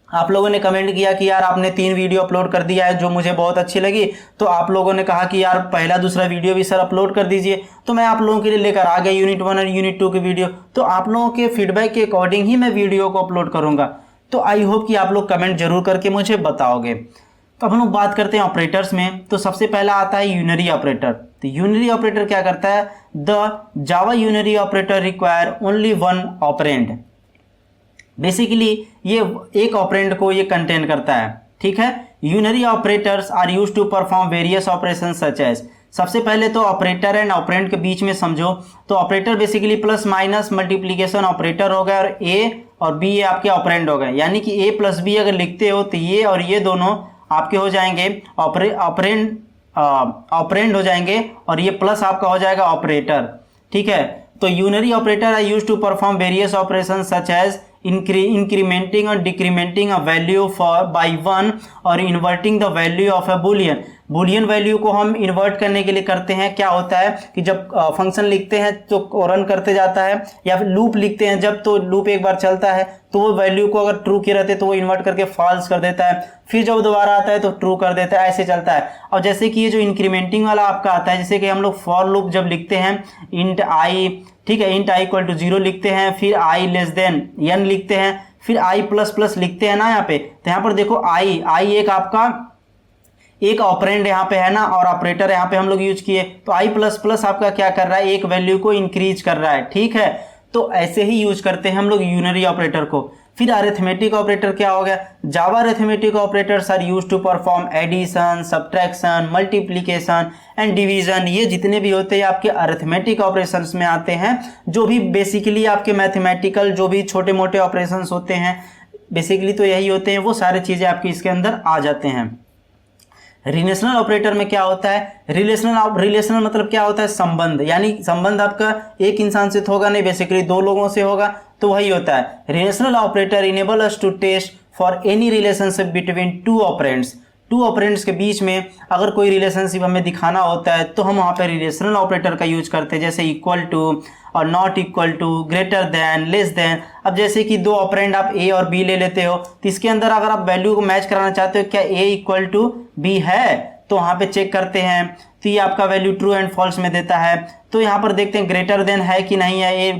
आप लोगों ने कमेंट किया कि यार आपने 3 वीडियो अपलोड कर दिया है जो मुझे बहुत अच्छी लगी, तो आप लोगों ने कहा कि यार पहला दूसरा वीडियो भी सर अपलोड कर दीजिए। तो मैं आप लोगों के लिए लेकर आ गया यूनिट 1 और यूनिट 2 की वीडियो। तो आप लोगों के फीडबैक के अकॉर्डिंग ही मैं वीडियो को अपलोड करूंगा। तो आई होप कि आप लोग कमेंट जरूर करके मुझे बताओगे। तो अब हम लोग बात करते हैं ऑपरेटर्स में। तो सबसे पहला आता है यूनरी ऑपरेटर। तो यूनरी ऑपरेटर क्या करता है, the Java unary operator require only 1 operand. Basically ये एक ऑपरेंड को ये कंटेन करता है, ठीक है। Unary operators are used to perform various operations such as. सबसे पहले तो ऑपरेटर एंड ऑपरेंड के बीच में समझो। तो operator basically plus minus multiplication operator हो गया, और ए और बी ये आपके ऑपरेंड हो गए। यानी कि ए प्लस बी अगर लिखते हो तो ये और ये दोनों आपके हो जाएंगे ऑपरेंड हो जाएंगे, और ये प्लस आपका हो जाएगा ऑपरेटर, ठीक है। तो unary operator are used to perform various operation such as incrementing और decrementing a value by 1 और inverting the value of a boolean। Boolean value को हम इन्वर्ट करने के लिए करते हैं। क्या होता है कि जब फंक्शन लिखते हैं तो रन करते जाता है, या फिर लूप लिखते हैं जब, तो लूप एक बार चलता है तो वो वैल्यू को अगर ट्रू के रहते तो वो इन्वर्ट करके फॉल्स कर देता है, फिर जब दोबारा आता है तो ट्रू कर देता है, ऐसे चलता है। और जैसे कि ये जो इंक्रीमेंटिंग वाला आपका आता है, जैसे कि हम लोग फॉर लूप जब लिखते हैं इंट आई, ठीक है, इंट आई इक्वल टू 0 लिखते हैं, फिर आई लेस देन n लिखते हैं, फिर आई प्लस प्लस लिखते हैं ना यहाँ पे। तो यहाँ पर देखो आई एक आपका एक ऑपरेंड यहाँ पे है ना, और ऑपरेटर यहाँ पे हम लोग यूज किए। तो आई प्लस प्लस आपका क्या कर रहा है, एक वैल्यू को इंक्रीज कर रहा है, ठीक है। तो ऐसे ही यूज करते हैं हम लोग यूनरी ऑपरेटर को। फिर अरिथमेटिक ऑपरेटर क्या हो गया, Java arithmetic operators are used to perform addition, subtraction, multiplication and division. ये जितने भी होते हैं आपके अरिथमेटिक ऑपरेशंस में आते हैं, जो भी बेसिकली आपके मैथमेटिकल जो भी छोटे मोटे ऑपरेशंस होते हैं, बेसिकली तो यही होते हैं, वो सारी चीज़ें आपकी इसके अंदर आ जाते हैं। रिलेशनल ऑपरेटर में क्या होता है, रिलेशनल मतलब क्या होता है, संबंध। यानी संबंध आपका एक इंसान से तो होगा नहीं, बेसिकली 2 लोगों से होगा, तो वही होता है। Relational operator enable us to test for any relationship between 2 operands. 2 operands के बीच में अगर कोई रिलेशनशिप हमें दिखाना होता है तो हम वहाँ पे रिलेशनल ऑपरेटर का यूज करते हैं, जैसे इक्वल टू और not equal to, greater than, less than. अब जैसे कि 2 ऑपरेंड आप ए और बी ले लेते हो, तो इसके अंदर अगर आप वैल्यू को मैच कराना चाहते हो, क्या ए इक्वल टू बी है, तो वहाँ पे चेक करते हैं, तो ये आपका वैल्यू ट्रू एंड फॉल्स में देता है। तो यहाँ पर देखते हैं ग्रेटर देन है कि नहीं है, ए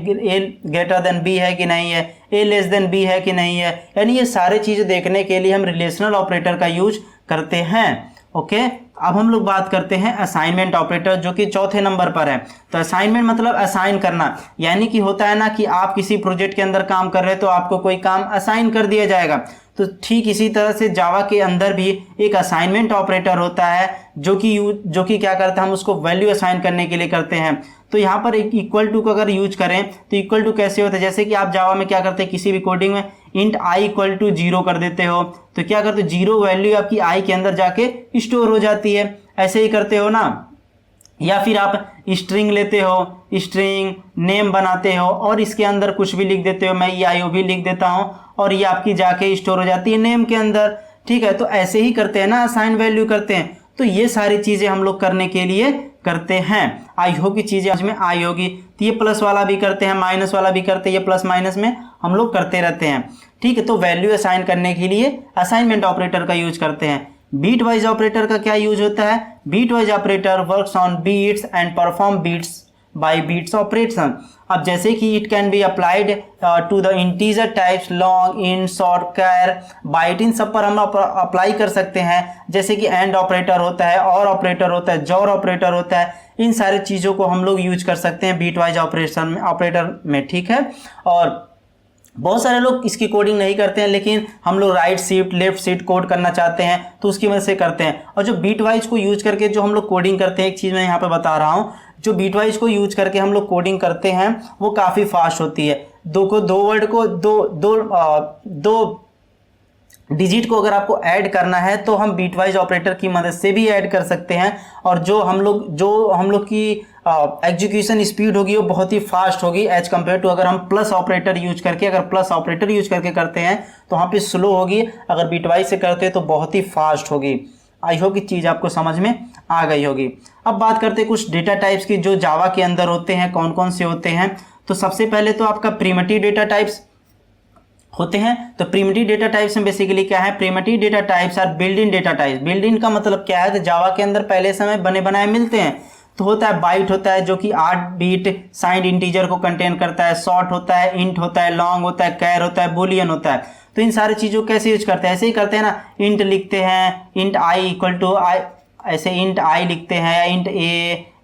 ग्रेटर देन बी है कि नहीं है, ए लेस देन बी है कि नहीं है। यानी ये सारे चीज़ें देखने के लिए हम रिलेशनल ऑपरेटर का यूज करते हैं, ओके। अब हम लोग बात करते हैं असाइनमेंट ऑपरेटर, जो कि 4थे नंबर पर है। तो असाइनमेंट मतलब असाइन करना, यानी कि होता है ना कि आप किसी प्रोजेक्ट के अंदर काम कर रहे हो तो आपको कोई काम असाइन कर दिया जाएगा। तो ठीक इसी तरह से जावा के अंदर भी एक असाइनमेंट ऑपरेटर होता है जो कि क्या करता है, हम उसको वैल्यू असाइन करने के लिए करते हैं। तो यहाँ पर एक इक्वल टू को अगर यूज करें तो इक्वल टू कैसे होता है, जैसे कि आप जावा में क्या करते हैं, किसी भी कोडिंग में इंट आई इक्वल टू 0 कर देते हो, तो क्या करते हो, 0 वैल्यू आपकी आई के अंदर जाके स्टोर हो जाती है। ऐसे ही करते हो ना। या फिर आप स्ट्रिंग लेते हो, स्ट्रिंग नेम बनाते हो और इसके अंदर कुछ भी लिख देते हो, मैं EIO भी लिख देता हूँ और ये आपकी जाके स्टोर हो जाती है नेम के अंदर। ठीक है, तो ऐसे ही करते हैं ना, असाइन वैल्यू करते हैं। तो ये सारी चीज़ें हम लोग करने के लिए करते हैं। आई होप की चीज़ें आज में आई होगी। तो ये प्लस वाला भी करते हैं, माइनस वाला भी करते हैं, ये प्लस माइनस में हम लोग करते रहते हैं। ठीक है, तो वैल्यू असाइन करने के लिए असाइनमेंट ऑपरेटर का यूज करते हैं। बीट वाइज ऑपरेटर का क्या यूज होता है, bitwise operator works on bits and perform bits by bits operation. अब जैसे कि it can be applied to the integer types long, int, short, char, byte, इन सब पर हम अप्लाई कर सकते हैं। जैसे कि एंड ऑपरेटर होता है, और ऑपरेटर होता है, जॉर ऑपरेटर होता है, इन सारी चीज़ों को हम लोग यूज कर सकते हैं बीट वाइज ऑपरेटर में। ठीक है, और बहुत सारे लोग इसकी कोडिंग नहीं करते हैं, लेकिन हम लोग right shift left shift code करना चाहते हैं तो उसकी वजह से करते हैं। और जो बीट वाइज को यूज करके जो हम लोग कोडिंग करते हैं, एक चीज़ मैं यहाँ पे बता रहा हूँ, जो बीट वाइज को यूज करके हम लोग कोडिंग करते हैं वो काफ़ी फास्ट होती है। दो वर्ड को दो डिजिट को अगर आपको ऐड करना है तो हम बीट वाइज ऑपरेटर की मदद से भी ऐड कर सकते हैं, और जो हम लोग की एग्जीक्यूशन स्पीड होगी वो बहुत ही फास्ट होगी एज कम्पेयर टू अगर हम प्लस ऑपरेटर यूज करके करते हैं तो वहाँ पे स्लो होगी, अगर बीट वाइज से करते हैं तो बहुत ही फास्ट होगी। आई होप की चीज़ आपको समझ में आ गई होगी। अब बात करते हैं कुछ डेटा टाइप्स की जो जावा के अंदर होते हैं, कौन कौन से होते हैं। तो सबसे पहले तो आपका प्रिमिटिव डेटा टाइप्स होते हैं। तो प्रिमिटिव डेटा टाइप्स में बेसिकली क्या है, primitive data types are build in data types. Build in का मतलब क्या है, तो जावा के अंदर पहले समय बने बनाए मिलते हैं। तो होता है बाइट होता है जो कि 8 बीट साइंड इंटीजर को कंटेन करता है, शॉर्ट होता है, इंट होता है, लॉन्ग होता है, कैर होता है, बुलियन होता है। तो इन सारी चीज़ों को कैसे यूज करते हैं, ऐसे ही करते हैं ना, इंट लिखते हैं, इंट आई इक्वल टू आई, ऐसे इंट आई लिखते हैं, या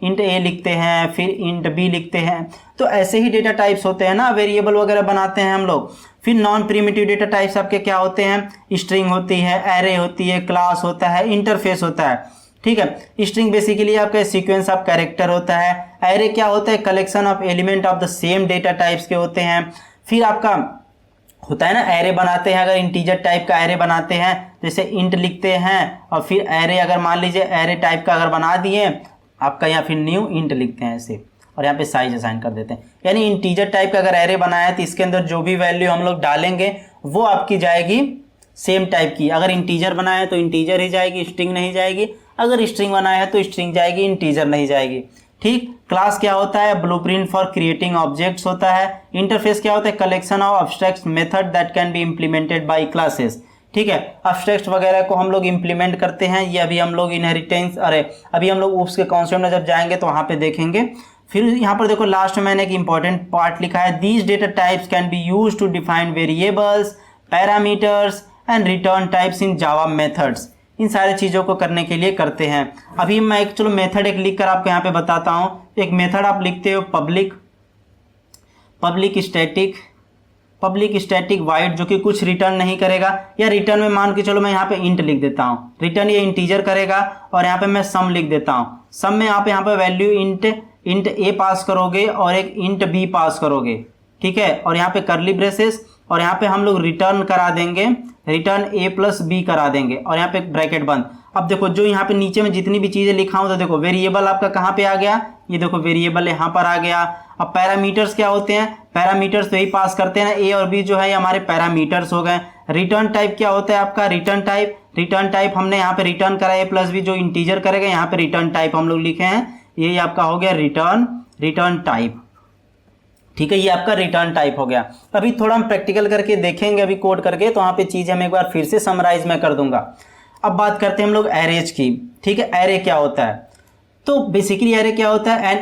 इंट ए लिखते हैं, फिर इंट बी लिखते हैं। तो ऐसे ही डेटा टाइप्स होते हैं ना, वेरिएबल वगैरह बनाते हैं हम लोग। फिर नॉन प्रिमिटिव डेटा टाइप्स आपके क्या होते हैं, स्ट्रिंग होती है, एरे होती है, क्लास होता है, इंटरफेस होता है। ठीक है, स्ट्रिंग बेसिकली आपका सीक्वेंस ऑफ कैरेक्टर होता है, एरे क्या होता है, collection of element of the same data types के होते हैं। फिर आपका होता है ना, एरे बनाते हैं, अगर इंटीजर टाइप का एरे बनाते हैं जैसे इंट लिखते हैं, और फिर एरे अगर मान लीजिए एरे टाइप का अगर बना दिए आपका, या फिर न्यू इंट लिखते हैं ऐसे, और यहाँ पे साइज असाइन कर देते हैं। यानी इंटीजर टाइप का अगर एरे बनाया है तो इसके अंदर जो भी वैल्यू हम लोग डालेंगे वो आपकी जाएगी सेम टाइप की। अगर इंटीजर बनाया है तो इंटीजर ही जाएगी, स्ट्रिंग नहीं जाएगी। अगर स्ट्रिंग बनाया है तो स्ट्रिंग जाएगी, इंटीजर नहीं जाएगी। ठीक, क्लास क्या होता है, ब्लूप्रिंट फॉर क्रिएटिंग ऑब्जेक्ट्स होता है। इंटरफेस क्या होता है, collection of abstract method that can be implemented by classes. ठीक है, एब्स्ट्रैक्ट वगैरह को हम लोग इंप्लीमेंट करते हैं, ये अभी हम लोग इनहेरिटेंस अभी हम लोग ऊप्स के कॉन्सेप्ट में जब जाएंगे तो वहाँ पे देखेंगे। फिर यहाँ पर देखो लास्ट में मैंने एक इंपॉर्टेंट पार्ट लिखा है, these data types can be use to define variables, parameters and return types in Java methods. इन सारी चीज़ों को करने के लिए करते हैं। अभी मैं एक चलो मेथड एक लिख कर आपको यहाँ पे बताता हूँ। एक मेथड आप लिखते हो पब्लिक स्टैटिक वाइड, जो कि कुछ रिटर्न नहीं करेगा, या रिटर्न में मान के चलो मैं यहाँ पे इंट लिख देता हूँ, रिटर्न ये इंटीजर करेगा, और यहाँ पे मैं सम लिख देता हूँ। सम में आप यहाँ पे वैल्यू इंट ए पास करोगे और एक इंट बी पास करोगे। ठीक है, और यहाँ पे करली ब्रेसेस, और यहाँ पे हम लोग रिटर्न करा देंगे, रिटर्न ए प्लस बी करा देंगे, और यहाँ पे ब्रैकेट बंद। अब देखो जो यहाँ पे नीचे में जितनी भी चीज़ें लिखा हूँ, तो देखो वेरिएबल आपका कहाँ पे आ गया, ये देखो वेरिएबल यहाँ पर आ गया। अब पैरामीटर्स क्या होते हैं, पैरामीटर्स तो यही पास करते हैं ना, ए और बी जो है ये हमारे पैरामीटर्स हो गए। रिटर्न टाइप क्या होता है आपका, रिटर्न टाइप हमने यहाँ पे रिटर्न करा ए प्लस बी, जो इंटीजर करेगा यहाँ पे रिटर्न टाइप हम लोग लिखे हैं, ये आपका हो गया रिटर्न टाइप। ठीक है, ये आपका रिटर्न टाइप हो गया। अभी थोड़ा हम प्रैक्टिकल करके देखेंगे, अभी कोड करके, तो वहाँ पे चीज़ हम एक बार फिर से समराइज मैं कर दूंगा। अब बात करते हैं हम लोग एरेज की। ठीक है, एरे क्या होता है, तो बेसिकली एरे क्या होता है,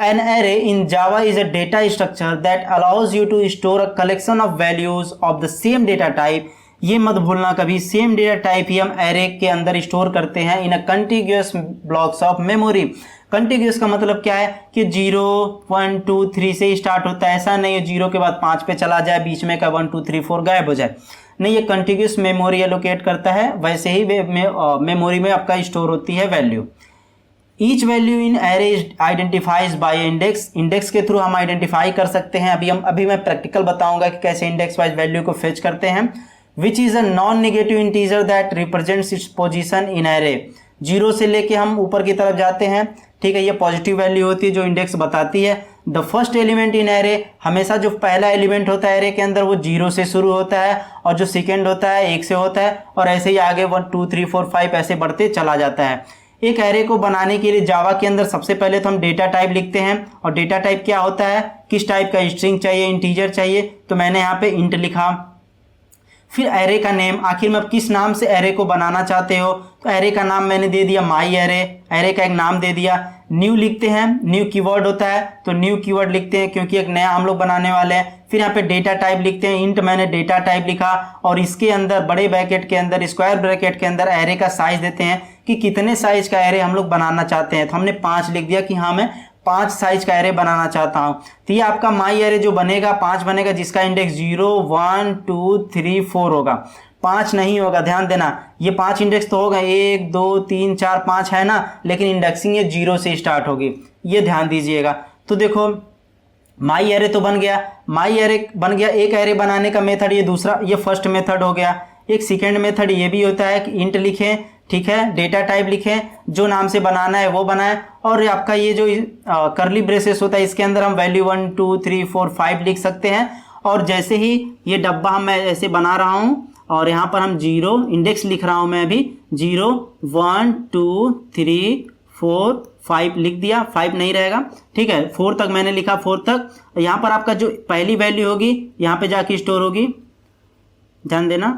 an array in Java is a data structure that allows you to store a collection of values of the same data type. ये मत भूलना कभी, सेम डेटा टाइप ही हम एरे के अंदर स्टोर करते हैं इन अ कंटिग्यूअस ब्लॉक्स ऑफ मेमोरी। कंटिग्यूअस का मतलब क्या है कि 0 1 2 3 से स्टार्ट होता है, ऐसा नहीं है 0 के बाद 5 पे चला जाए, बीच में का 1 2 3 4 गायब हो जाए, नहीं, ये कंटिन्यूस मेमोरी एलोकेट करता है, वैसे ही मेमोरी में आपका स्टोर होती है value. Each value in array identifies by index, index के थ्रू हम आइडेंटिफाई कर सकते हैं। अभी मैं प्रैक्टिकल बताऊंगा कि कैसे इंडेक्स वाइज वैल्यू को फेच करते हैं। Which is a non negative integer that represents its position in array, zero से लेके हम ऊपर की तरफ जाते हैं, ठीक है, ये पॉजिटिव वैल्यू होती है जो इंडेक्स बताती है। The first element in array, हमेशा जो पहला एलिमेंट होता है एरे के अंदर वो 0 से शुरू होता है, और जो सेकेंड होता है 1 से होता है, और ऐसे ही आगे 1 2 3 4 5 ऐसे बढ़ते चला जाता है। एक एरे को बनाने के लिए जावा के अंदर सबसे पहले तो हम डेटा टाइप लिखते हैं, और डेटा टाइप क्या होता है, किस टाइप का, स्ट्रिंग चाहिए, इंटीजर चाहिए, तो मैंने यहाँ पे इंट लिखा। फिर एरे का नेम, आखिर में आप किस नाम से एरे को बनाना चाहते हो, तो एरे का नाम मैंने दे दिया माई एरे, एरे का एक नाम दे दिया। न्यू लिखते हैं, न्यू कीवर्ड होता है तो न्यू कीवर्ड लिखते हैं क्योंकि एक नया हम लोग बनाने वाले हैं। फिर यहाँ पे डेटा टाइप लिखते हैं, इंट मैंने डेटा टाइप लिखा, और इसके अंदर बड़े ब्रैकेट के अंदर, स्क्वायर ब्रैकेट के अंदर एरे का साइज देते हैं कि कितने साइज का एरे हम लोग बनाना चाहते हैं। तो हमने 5 लिख दिया कि हाँ मैं 5 साइज का एरे बनाना चाहता हूँ। तो ये आपका माई एरे जो बनेगा 5 बनेगा, जिसका इंडेक्स 0 1 2 3 4 होगा, 5 नहीं होगा, ध्यान देना। ये 5 इंडेक्स तो होगा, 1 2 3 4 5 है ना, लेकिन इंडेक्सिंग ये 0 से स्टार्ट होगी, ये ध्यान दीजिएगा। तो देखो माई एरे तो बन गया, माई एरे बन गया। एक एरे बनाने का मेथड ये दूसरा, ये फर्स्ट मेथड हो गया। एक सेकेंड मेथड ये भी होता है कि इंट लिखें, ठीक है, डेटा टाइप लिखें, जो नाम से बनाना है वो बनाएं, और आपका ये जो करली ब्रेसेस होता है इसके अंदर हम वैल्यू 1 2 3 4 5 लिख सकते हैं। और जैसे ही ये डब्बा मैं ऐसे बना रहा हूँ, और यहाँ पर हम 0 इंडेक्स लिख रहा हूँ मैं अभी, 0 1 2 3 4 5 लिख दिया, 5 नहीं रहेगा, ठीक है, 4 तक मैंने लिखा, 4 तक। यहाँ पर आपका जो पहली वैल्यू होगी यहाँ पे जाके स्टोर होगी, ध्यान देना,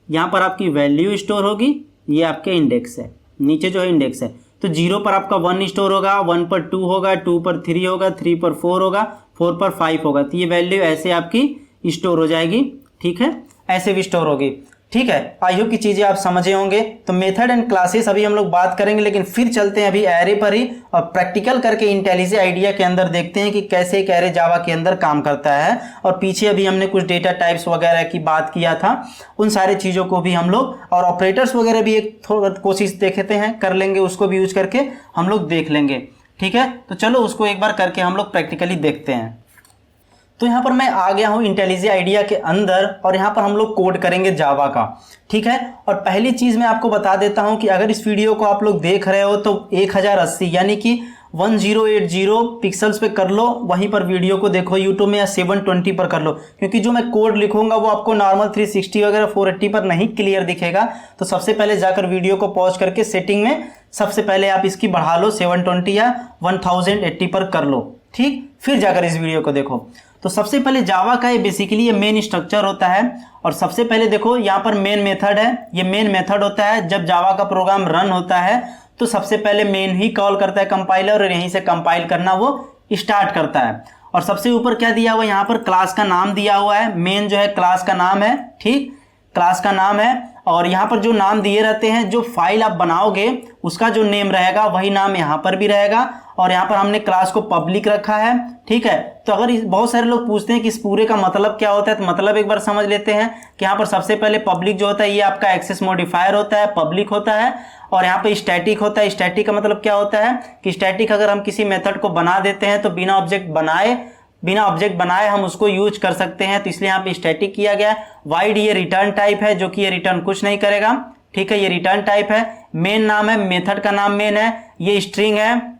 यहाँ पर आपकी वैल्यू स्टोर होगी, ये आपके इंडेक्स है, नीचे जो है इंडेक्स है। तो 0 पर आपका 1 स्टोर होगा, 1 पर 2 होगा, 2 पर 3 होगा, 3 पर 4 होगा, 4 पर 5 होगा। तो ये वैल्यू ऐसे आपकी स्टोर हो जाएगी, ठीक है, ऐसे भी स्टोर होगी, ठीक है। आई होप की चीज़ें आप समझे होंगे। तो मेथड एंड क्लासेस अभी हम लोग बात करेंगे, लेकिन फिर चलते हैं अभी एरे पर ही, और प्रैक्टिकल करके इंटेलिजेंट आइडिया के अंदर देखते हैं कि कैसे एक एरे जावा के अंदर काम करता है। और पीछे अभी हमने कुछ डेटा टाइप्स वगैरह की बात किया था, उन सारे चीज़ों को भी हम लोग, और ऑपरेटर्स वगैरह भी एक थोड़ा कोशिश देखते हैं, कर लेंगे, उसको भी यूज करके हम लोग देख लेंगे, ठीक है। तो चलो उसको एक बार करके हम लोग प्रैक्टिकली देखते हैं। तो यहाँ पर मैं आ गया हूँ इंटेलिजेंट आइडिया के अंदर, और यहाँ पर हम लोग कोड करेंगे जावा का, ठीक है। और पहली चीज़ मैं आपको बता देता हूँ कि अगर इस वीडियो को आप लोग देख रहे हो तो 1080 यानी कि 1080 पिक्सल्स पे कर लो, वहीं पर वीडियो को देखो यूट्यूब में, या 720 पर कर लो, क्योंकि जो मैं कोड लिखूंगा वो आपको नॉर्मल 360 वगैरह 480 पर नहीं क्लियर दिखेगा। तो सबसे पहले जाकर वीडियो को पॉज करके सेटिंग में सबसे पहले आप इसकी बढ़ा लो, 720 या 1080 पर कर लो, ठीक, फिर जाकर इस वीडियो को देखो। तो सबसे पहले जावा का ये बेसिकली ये मेन स्ट्रक्चर होता है, और सबसे पहले देखो यहाँ पर मेन मेथड है, ये मेन मेथड होता है। जब जावा का प्रोग्राम रन होता है तो सबसे पहले मेन ही कॉल करता है कंपाइलर, और यहीं से कंपाइल करना वो स्टार्ट करता है। और सबसे ऊपर क्या दिया हुआ है, यहाँ पर क्लास का नाम दिया हुआ है, मेन जो है क्लास का नाम है, ठीक, क्लास का नाम है। और यहाँ पर जो नाम दिए रहते हैं, जो फाइल आप बनाओगे उसका जो नेम रहेगा वही नाम यहाँ पर भी रहेगा। और यहाँ पर हमने क्लास को पब्लिक रखा है, ठीक है। तो अगर बहुत सारे लोग पूछते हैं कि इस पूरे का मतलब क्या होता है, तो मतलब एक बार समझ लेते हैं कि यहाँ पर सबसे पहले पब्लिक जो होता है ये आपका एक्सेस मॉडिफायर होता है, पब्लिक होता है। और यहाँ पे स्टैटिक होता है। स्टैटिक का मतलब क्या होता है कि स्टैटिक अगर हम किसी मेथड को बना देते हैं तो बिना ऑब्जेक्ट बनाए हम उसको यूज कर सकते हैं, तो इसलिए यहाँ पे स्टैटिक किया गया है। वाइड ये रिटर्न टाइप है, जो कि ये रिटर्न कुछ नहीं करेगा, ठीक है, ये रिटर्न टाइप है। मेन नाम है, मेथड का नाम मेन है। ये स्ट्रिंग है,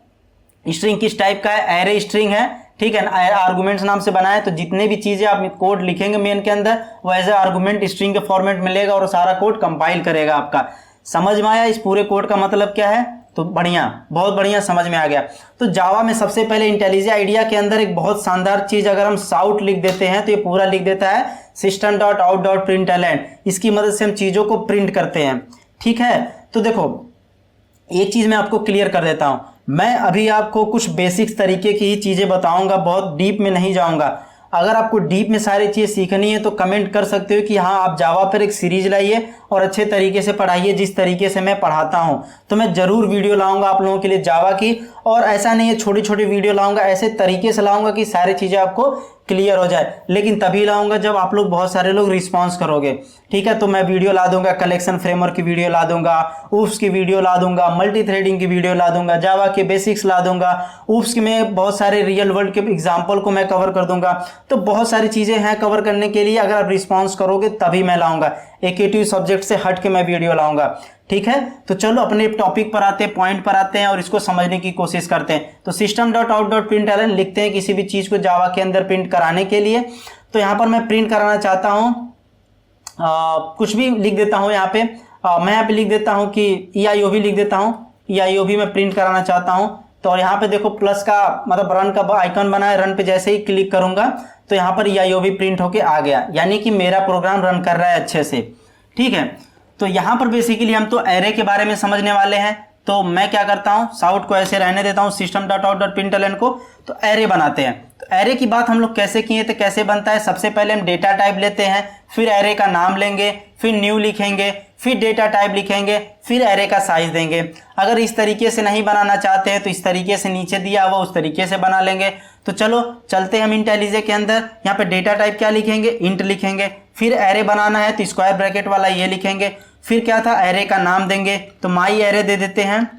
स्ट्रिंग किस टाइप का है, एरे स्ट्रिंग है, ठीक है, आर्गुमेंट्स नाम से बना है। तो जितने भी चीजें आप कोड लिखेंगे मेन के अंदर वो एज ए आर्गुमेंट स्ट्रिंग के फॉर्मेट में लेगा और सारा कोड कंपाइल करेगा आपका। समझ में आया इस पूरे कोड का मतलब क्या है? तो बढ़िया, बहुत बढ़िया समझ में आ गया। तो जावा में सबसे पहले इंटेलिजेंट आइडिया के अंदर एक बहुत शानदार चीज अगर हम साउट लिख देते हैं तो ये पूरा लिख देता है system.out.println। इसकी मदद से हम चीजों को प्रिंट करते हैं, ठीक है। तो देखो एक चीज मैं आपको क्लियर कर देता हूं, मैं अभी आपको कुछ बेसिक्स तरीके की ही चीजें बताऊंगा, बहुत डीप में नहीं जाऊंगा। अगर आपको डीप में सारी चीज़ सीखनी है तो कमेंट कर सकते हो कि हाँ आप जावा पर एक सीरीज लाइए और अच्छे तरीके से पढ़ाइए जिस तरीके से मैं पढ़ाता हूँ। तो मैं ज़रूर वीडियो लाऊंगा आप लोगों के लिए जावा की, और ऐसा नहीं है छोटी छोटी वीडियो लाऊंगा, ऐसे तरीके से लाऊंगा कि सारी चीज़ें आपको क्लियर हो जाए, लेकिन तभी लाऊंगा जब आप लोग बहुत सारे लोग रिस्पॉन्स करोगे। ठीक है, तो मैं वीडियो ला दूंगा, कलेक्शन फ्रेमवर्क की वीडियो ला दूंगा, ऊप्स की वीडियो ला दूंगा, मल्टी थ्रेडिंग की वीडियो ला दूंगा, जावा के बेसिक्स ला दूंगा, ऊप्स में बहुत सारे रियल वर्ल्ड के एग्जाम्पल को मैं कवर कर दूंगा। तो बहुत सारी चीज़ें हैं कवर करने के लिए, अगर आप रिस्पॉन्स करोगे तभी मैं लाऊंगा, एक सब्जेक्ट से हट के मैं वीडियो लाऊंगा। ठीक है, तो चलो अपने टॉपिक पर आते हैं, पॉइंट पर आते हैं और इसको समझने की कोशिश करते हैं। तो system.out.println लिखते हैं किसी भी चीज़ को जावा के अंदर प्रिंट कराने के लिए। तो यहाँ पर मैं प्रिंट कराना चाहता हूँ, कुछ भी लिख देता हूँ यहाँ पे, मैं यहाँ पे लिख देता हूँ कि EIOB लिख देता हूँ, EIOB मैं प्रिंट कराना चाहता हूँ। तो और यहाँ पे देखो प्लस का मतलब रन का आइकन बना है, रन पे जैसे ही क्लिक करूँगा तो यहाँ पर EIOB प्रिंट होके आ गया, यानी कि मेरा प्रोग्राम रन कर रहा है अच्छे से। ठीक है, तो यहाँ पर बेसिकली हम तो एरे के बारे में समझने वाले हैं। तो मैं क्या करता हूँ, साउट को ऐसे रहने देता हूँ, system.out.println को, तो एरे बनाते हैं। तो एरे की बात हम लोग कैसे किए थे, कैसे बनता है, सबसे पहले हम डेटा टाइप लेते हैं, फिर एरे का नाम लेंगे, फिर न्यू लिखेंगे, फिर डेटा टाइप लिखेंगे, फिर एरे का साइज देंगे। अगर इस तरीके से नहीं बनाना चाहते हैं तो इस तरीके से नीचे दिया हुआ उस तरीके से बना लेंगे। तो चलो चलते हैं हम इंटेलिजे के अंदर। यहाँ पे डेटा टाइप क्या लिखेंगे, इंट लिखेंगे, फिर एरे बनाना है तो स्क्वायर ब्रैकेट वाला ये लिखेंगे, फिर क्या था, एरे का नाम देंगे, तो माई एरे दे देते हैं,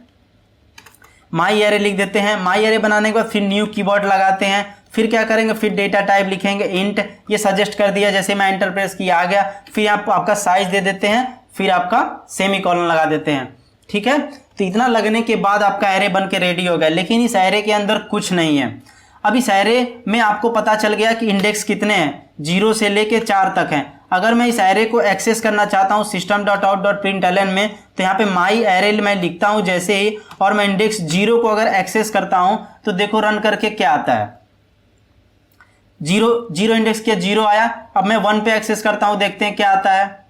माई एरे लिख देते हैं। माई एरे बनाने के बाद फिर न्यू कीवर्ड लगाते हैं, फिर क्या करेंगे, फिर डेटा टाइप लिखेंगे इंट, ये सजेस्ट कर दिया, जैसे मैं एंटर प्रेस किया आ गया, फिर आपका साइज दे देते हैं, फिर आपका सेमीकोलन लगा देते हैं। ठीक है, तो इतना लगने के बाद आपका एरे बन के रेडी हो गया। लेकिन इस एरे के अंदर कुछ नहीं है। अब इस एरे में आपको पता चल गया कि इंडेक्स कितने हैं, 0 से लेके 4 तक हैं। अगर मैं इस एरे को एक्सेस करना चाहता हूँ system.out.println में, तो यहाँ पे माई एरे मैं लिखता हूँ जैसे ही, और मैं इंडेक्स 0 को अगर एक्सेस करता हूँ तो देखो रन करके क्या आता है, 0 इंडेक्स किया 0 आया। अब मैं 1 पे एक्सेस करता हूँ, देखते हैं क्या आता है,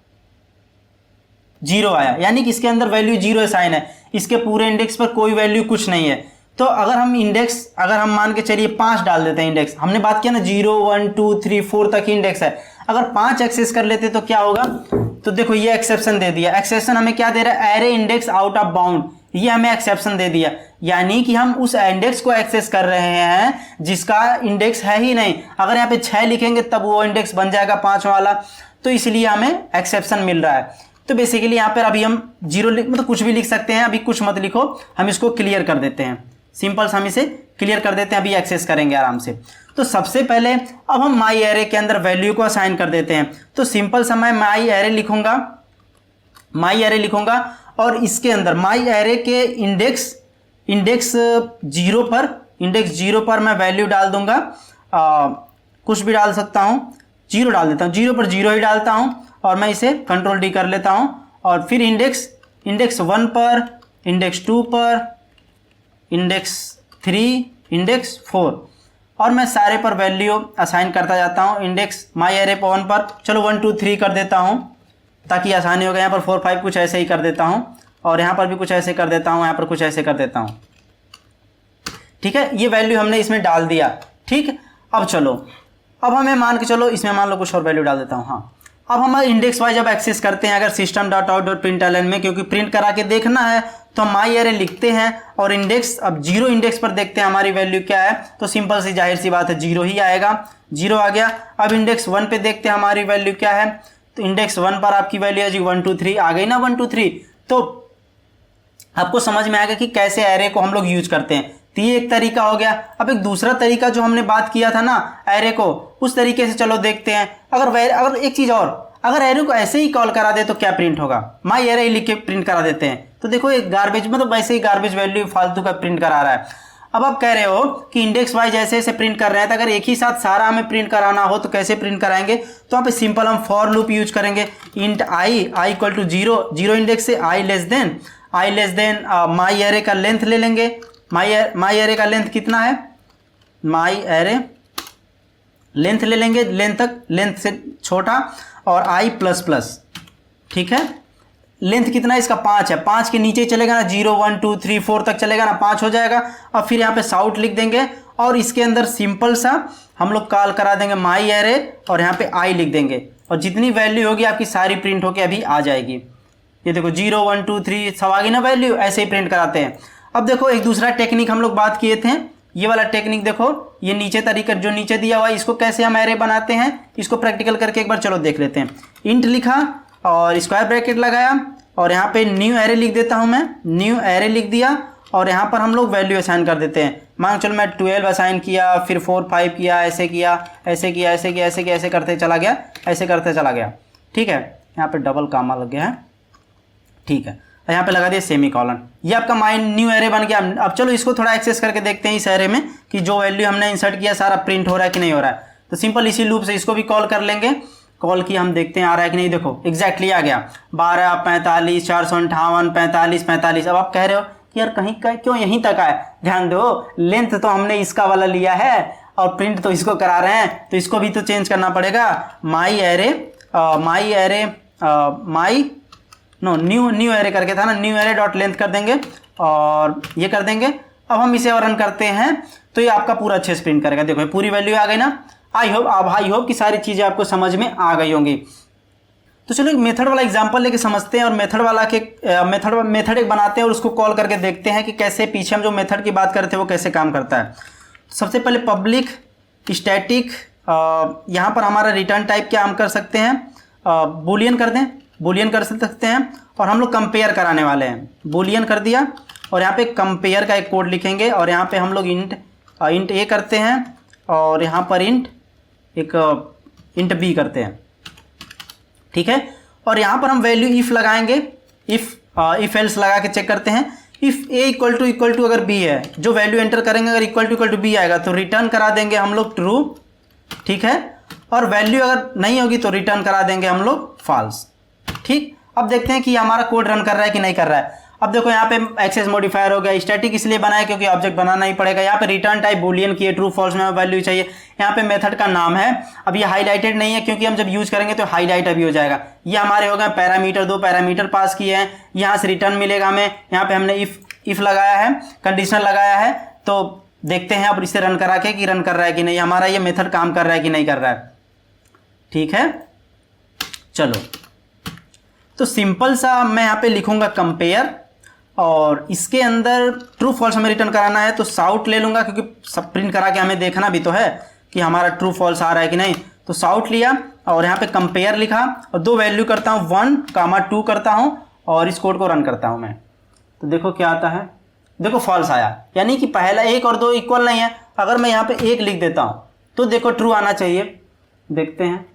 0 आया, यानी कि इसके अंदर वैल्यू 0 असाइन है, इसके पूरे इंडेक्स पर कोई वैल्यू कुछ नहीं है। तो अगर हम इंडेक्स, अगर हम मान के चलिए 5 डाल देते हैं इंडेक्स, हमने बात किया ना 0 1 2 3 4 तक ही इंडेक्स है, अगर 5 एक्सेस कर लेते तो क्या होगा, तो देखो ये एक्सेप्शन दे दिया। एक्सेप्शन हमें क्या दे रहा है, array index out of bound, ये हमें एक्सेप्शन दे दिया, यानी कि हम उस इंडेक्स को एक्सेस कर रहे हैं जिसका इंडेक्स है ही नहीं। अगर यहाँ पे 6 लिखेंगे तब वो इंडेक्स बन जाएगा 5 वाला, तो इसलिए हमें एक्सेप्शन मिल रहा है। तो बेसिकली यहाँ पर अभी हम 0 मतलब कुछ भी लिख सकते हैं, अभी कुछ मत लिखो, हम इसको क्लियर कर देते हैं, सिंपल से हम इसे क्लियर कर देते हैं, अभी एक्सेस करेंगे आराम से। तो सबसे पहले अब हम माई एरे के अंदर वैल्यू को असाइन कर देते हैं। तो सिंपल सा मैं माई एरे लिखूंगा, माई एरे लिखूंगा, और इसके अंदर माई एरे के इंडेक्स 0 पर मैं वैल्यू डाल दूंगा, कुछ भी डाल सकता हूँ, 0 डाल देता हूँ, 0 पर 0 ही डालता हूँ, और मैं इसे कंट्रोल डी कर लेता हूँ। और फिर इंडेक्स 1 पर, इंडेक्स 2 पर, इंडेक्स 3, इंडेक्स 4, और मैं सारे पर वैल्यू असाइन करता जाता हूँ। इंडेक्स माई एरे पर 1 पर चलो 1 2 3 कर देता हूँ ताकि आसानी हो गया। यहाँ पर 4 5 कुछ ऐसे ही कर देता हूँ, और यहाँ पर भी कुछ ऐसे कर देता हूँ, यहाँ पर कुछ ऐसे कर देता हूँ। ठीक है, ये वैल्यू हमने इसमें डाल दिया। ठीक, अब चलो, अब हमें मान के चलो इसमें मान लो कुछ और वैल्यू डाल देता हूँ। हाँ, अब हम इंडेक्स वाइज जब एक्सेस करते हैं अगर system.out.println में, क्योंकि प्रिंट करा के देखना है, तो हम माई एरे लिखते हैं और इंडेक्स, अब 0 इंडेक्स पर देखते हैं हमारी वैल्यू क्या है, तो सिंपल सी जाहिर सी बात है 0 ही आएगा, 0 आ गया। अब इंडेक्स 1 पे देखते हैं हमारी वैल्यू क्या है, तो इंडेक्स 1 पर आपकी वैल्यू है जी 1 2 3, आ गई ना 1 2 3। तो आपको समझ में आएगा कि कैसे एरे को हम लोग यूज करते हैं। तो ये एक तरीका हो गया। अब एक दूसरा तरीका जो हमने बात किया था ना एरे को, उस तरीके से चलो देखते हैं। अगर एक चीज़ और, अगर एरे को ऐसे ही कॉल करा दे तो क्या प्रिंट होगा, माई एरे लिख के प्रिंट करा देते हैं, तो देखो एक गार्बेज, मतलब वैसे ही गार्बेज वैल्यू फालतू का प्रिंट करा रहा है। अब आप कह रहे हो कि इंडेक्स वाइज ऐसे ऐसे प्रिंट कर रहे हैं, तो अगर एक ही साथ सारा हमें प्रिंट कराना हो तो कैसे प्रिंट कराएंगे, तो यहाँ पे सिंपल हम फॉर लूप यूज करेंगे। Int i equal to 0 index से i less than my array का लेंथ ले लेंगे। माई एरे का लेंथ कितना है, माई एरे लेंथ ले लेंगे, लेंथ से छोटा, और आई प्लस प्लस। ठीक है, लेंथ कितना है इसका 5 है, 5 के नीचे चलेगा ना, 0 1 2 3 4 तक चलेगा ना, 5 हो जाएगा। अब फिर यहाँ पे साउट लिख देंगे और इसके अंदर सिंपल सा हम लोग कॉल करा देंगे माई एरे, और यहाँ पे आई लिख देंगे, और जितनी वैल्यू होगी आपकी सारी प्रिंट होके अभी आ जाएगी। ये देखो 0 1 2 3 सब आ गई ना वैल्यू, ऐसे ही प्रिंट कराते हैं। अब देखो एक दूसरा टेक्निक हम लोग बात किए थे, ये वाला टेक्निक देखो, ये नीचे तरीका जो नीचे दिया हुआ है इसको कैसे हम एरे बनाते हैं, इसको प्रैक्टिकल करके एक बार चलो देख लेते हैं। इंट लिखा और स्क्वायर ब्रैकेट लगाया और यहाँ पे न्यू एरे लिख देता हूँ मैं, न्यू एरे लिख दिया और यहाँ पर हम लोग वैल्यू असाइन कर देते हैं। मान चलो मैं 12 असाइन किया, फिर 4 5 किया, ऐसे किया, ऐसे किया, ऐसे किया, ऐसे किया, ऐसे करते चला गया, ऐसे करते चला गया। ठीक है, यहाँ पे डबल कामा लग गया है। ठीक है, यहाँ पे लगा दिया सेमी कॉलन, ये आपका माइंड न्यू एरे बन गया। अब चलो इसको थोड़ा एक्सेस करके देखते हैं इस एरे में कि जो वैल्यू हमने इंसर्ट किया सारा प्रिंट हो रहा है कि नहीं हो रहा है। तो सिंपल इसी लूप से इसको भी कॉल कर लेंगे, कॉल की हम देखते हैं आ रहा है कि नहीं। देखो एग्जैक्टली आ गया 12 45 458 45 45। अब आप कह रहे हो कि यार कहीं क्यों यहीं तक आए, ध्यान दो लेंथ तो हमने इसका वाला लिया है और प्रिंट तो इसको करा रहे हैं, तो इसको भी तो चेंज करना पड़ेगा। माई एरे न्यू एरे करके था ना, न्यू एरे डॉट लेंथ कर देंगे और ये कर देंगे। अब हम इसे रन करते हैं तो ये आपका पूरा अच्छे से प्रिंट करेगा। देखो पूरी वैल्यू आ गई ना। आई होप कि सारी चीज़ें आपको समझ में आ गई होंगी। तो चलो एक मेथड वाला एग्जांपल लेके समझते हैं और मेथड वाला के मेथड एक बनाते हैं और उसको कॉल करके देखते हैं कि कैसे पीछे हम जो मेथड की बात करते हैं वो कैसे काम करता है। सबसे पहले पब्लिक स्टैटिक, यहाँ पर हमारा रिटर्न टाइप क्या हम कर सकते हैं, बूलियन कर दें, बूलियन कर सकते हैं और हम लोग कंपेयर कराने वाले हैं। बूलियन कर दिया और यहाँ पे कंपेयर का एक कोड लिखेंगे और यहाँ पे हम लोग इंट ए करते हैं और यहाँ पर इंट बी करते हैं। ठीक है, और यहाँ पर हम वैल्यू इफ लगाएंगे, इफ एल्स लगा के चेक करते हैं। इफ ए इक्वल टू अगर बी है, जो वैल्यू एंटर करेंगे अगर इक्वल टू बी आएगा तो रिटर्न करा देंगे हम लोग ट्रू। ठीक है, और वैल्यू अगर नहीं होगी तो रिटर्न करा देंगे हम लोग फॉल्स। ठीक, अब देखते हैं कि हमारा कोड रन कर रहा है कि नहीं कर रहा है। अब देखो यहाँ पे एक्सेस मॉडिफायर हो गया, स्टैटिक इसलिए बनाया क्योंकि ऑब्जेक्ट बनाना ही पड़ेगा। यहाँ पे रिटर्न टाइप बूलियन किए, ट्रू फॉल्स में वैल्यू चाहिए। यहाँ पे मेथड का नाम है, अब ये हाईलाइटेड नहीं है क्योंकि हम जब यूज करेंगे तो हाईलाइट अभी हो जाएगा। ये हमारे हो गए पैरामीटर, 2 पैरामीटर पास किए हैं, यहाँ से रिटर्न मिलेगा हमें। यहाँ पे हमने इफ लगाया है, कंडीशनल लगाया है, तो देखते हैं अब इसे रन करा के कि रन कर रहा है कि नहीं, हमारा ये मेथड काम कर रहा है कि नहीं कर रहा है। ठीक है, चलो तो सिंपल सा मैं यहाँ पे लिखूंगा कंपेयर और इसके अंदर ट्रू फॉल्स हमें रिटर्न कराना है तो साउट ले लूँगा क्योंकि सब प्रिंट करा के हमें देखना भी तो है कि हमारा ट्रू फॉल्स आ रहा है कि नहीं। तो साउट लिया और यहाँ पे कंपेयर लिखा और 2 वैल्यू करता हूँ 1, 2 करता हूँ और इस कोड को रन करता हूँ मैं। तो देखो क्या आता है, देखो फॉल्स आया, यानी कि पहला 1 और 2 इक्वल नहीं है। अगर मैं यहाँ पे 1 लिख देता हूँ तो देखो ट्रू आना चाहिए, देखते हैं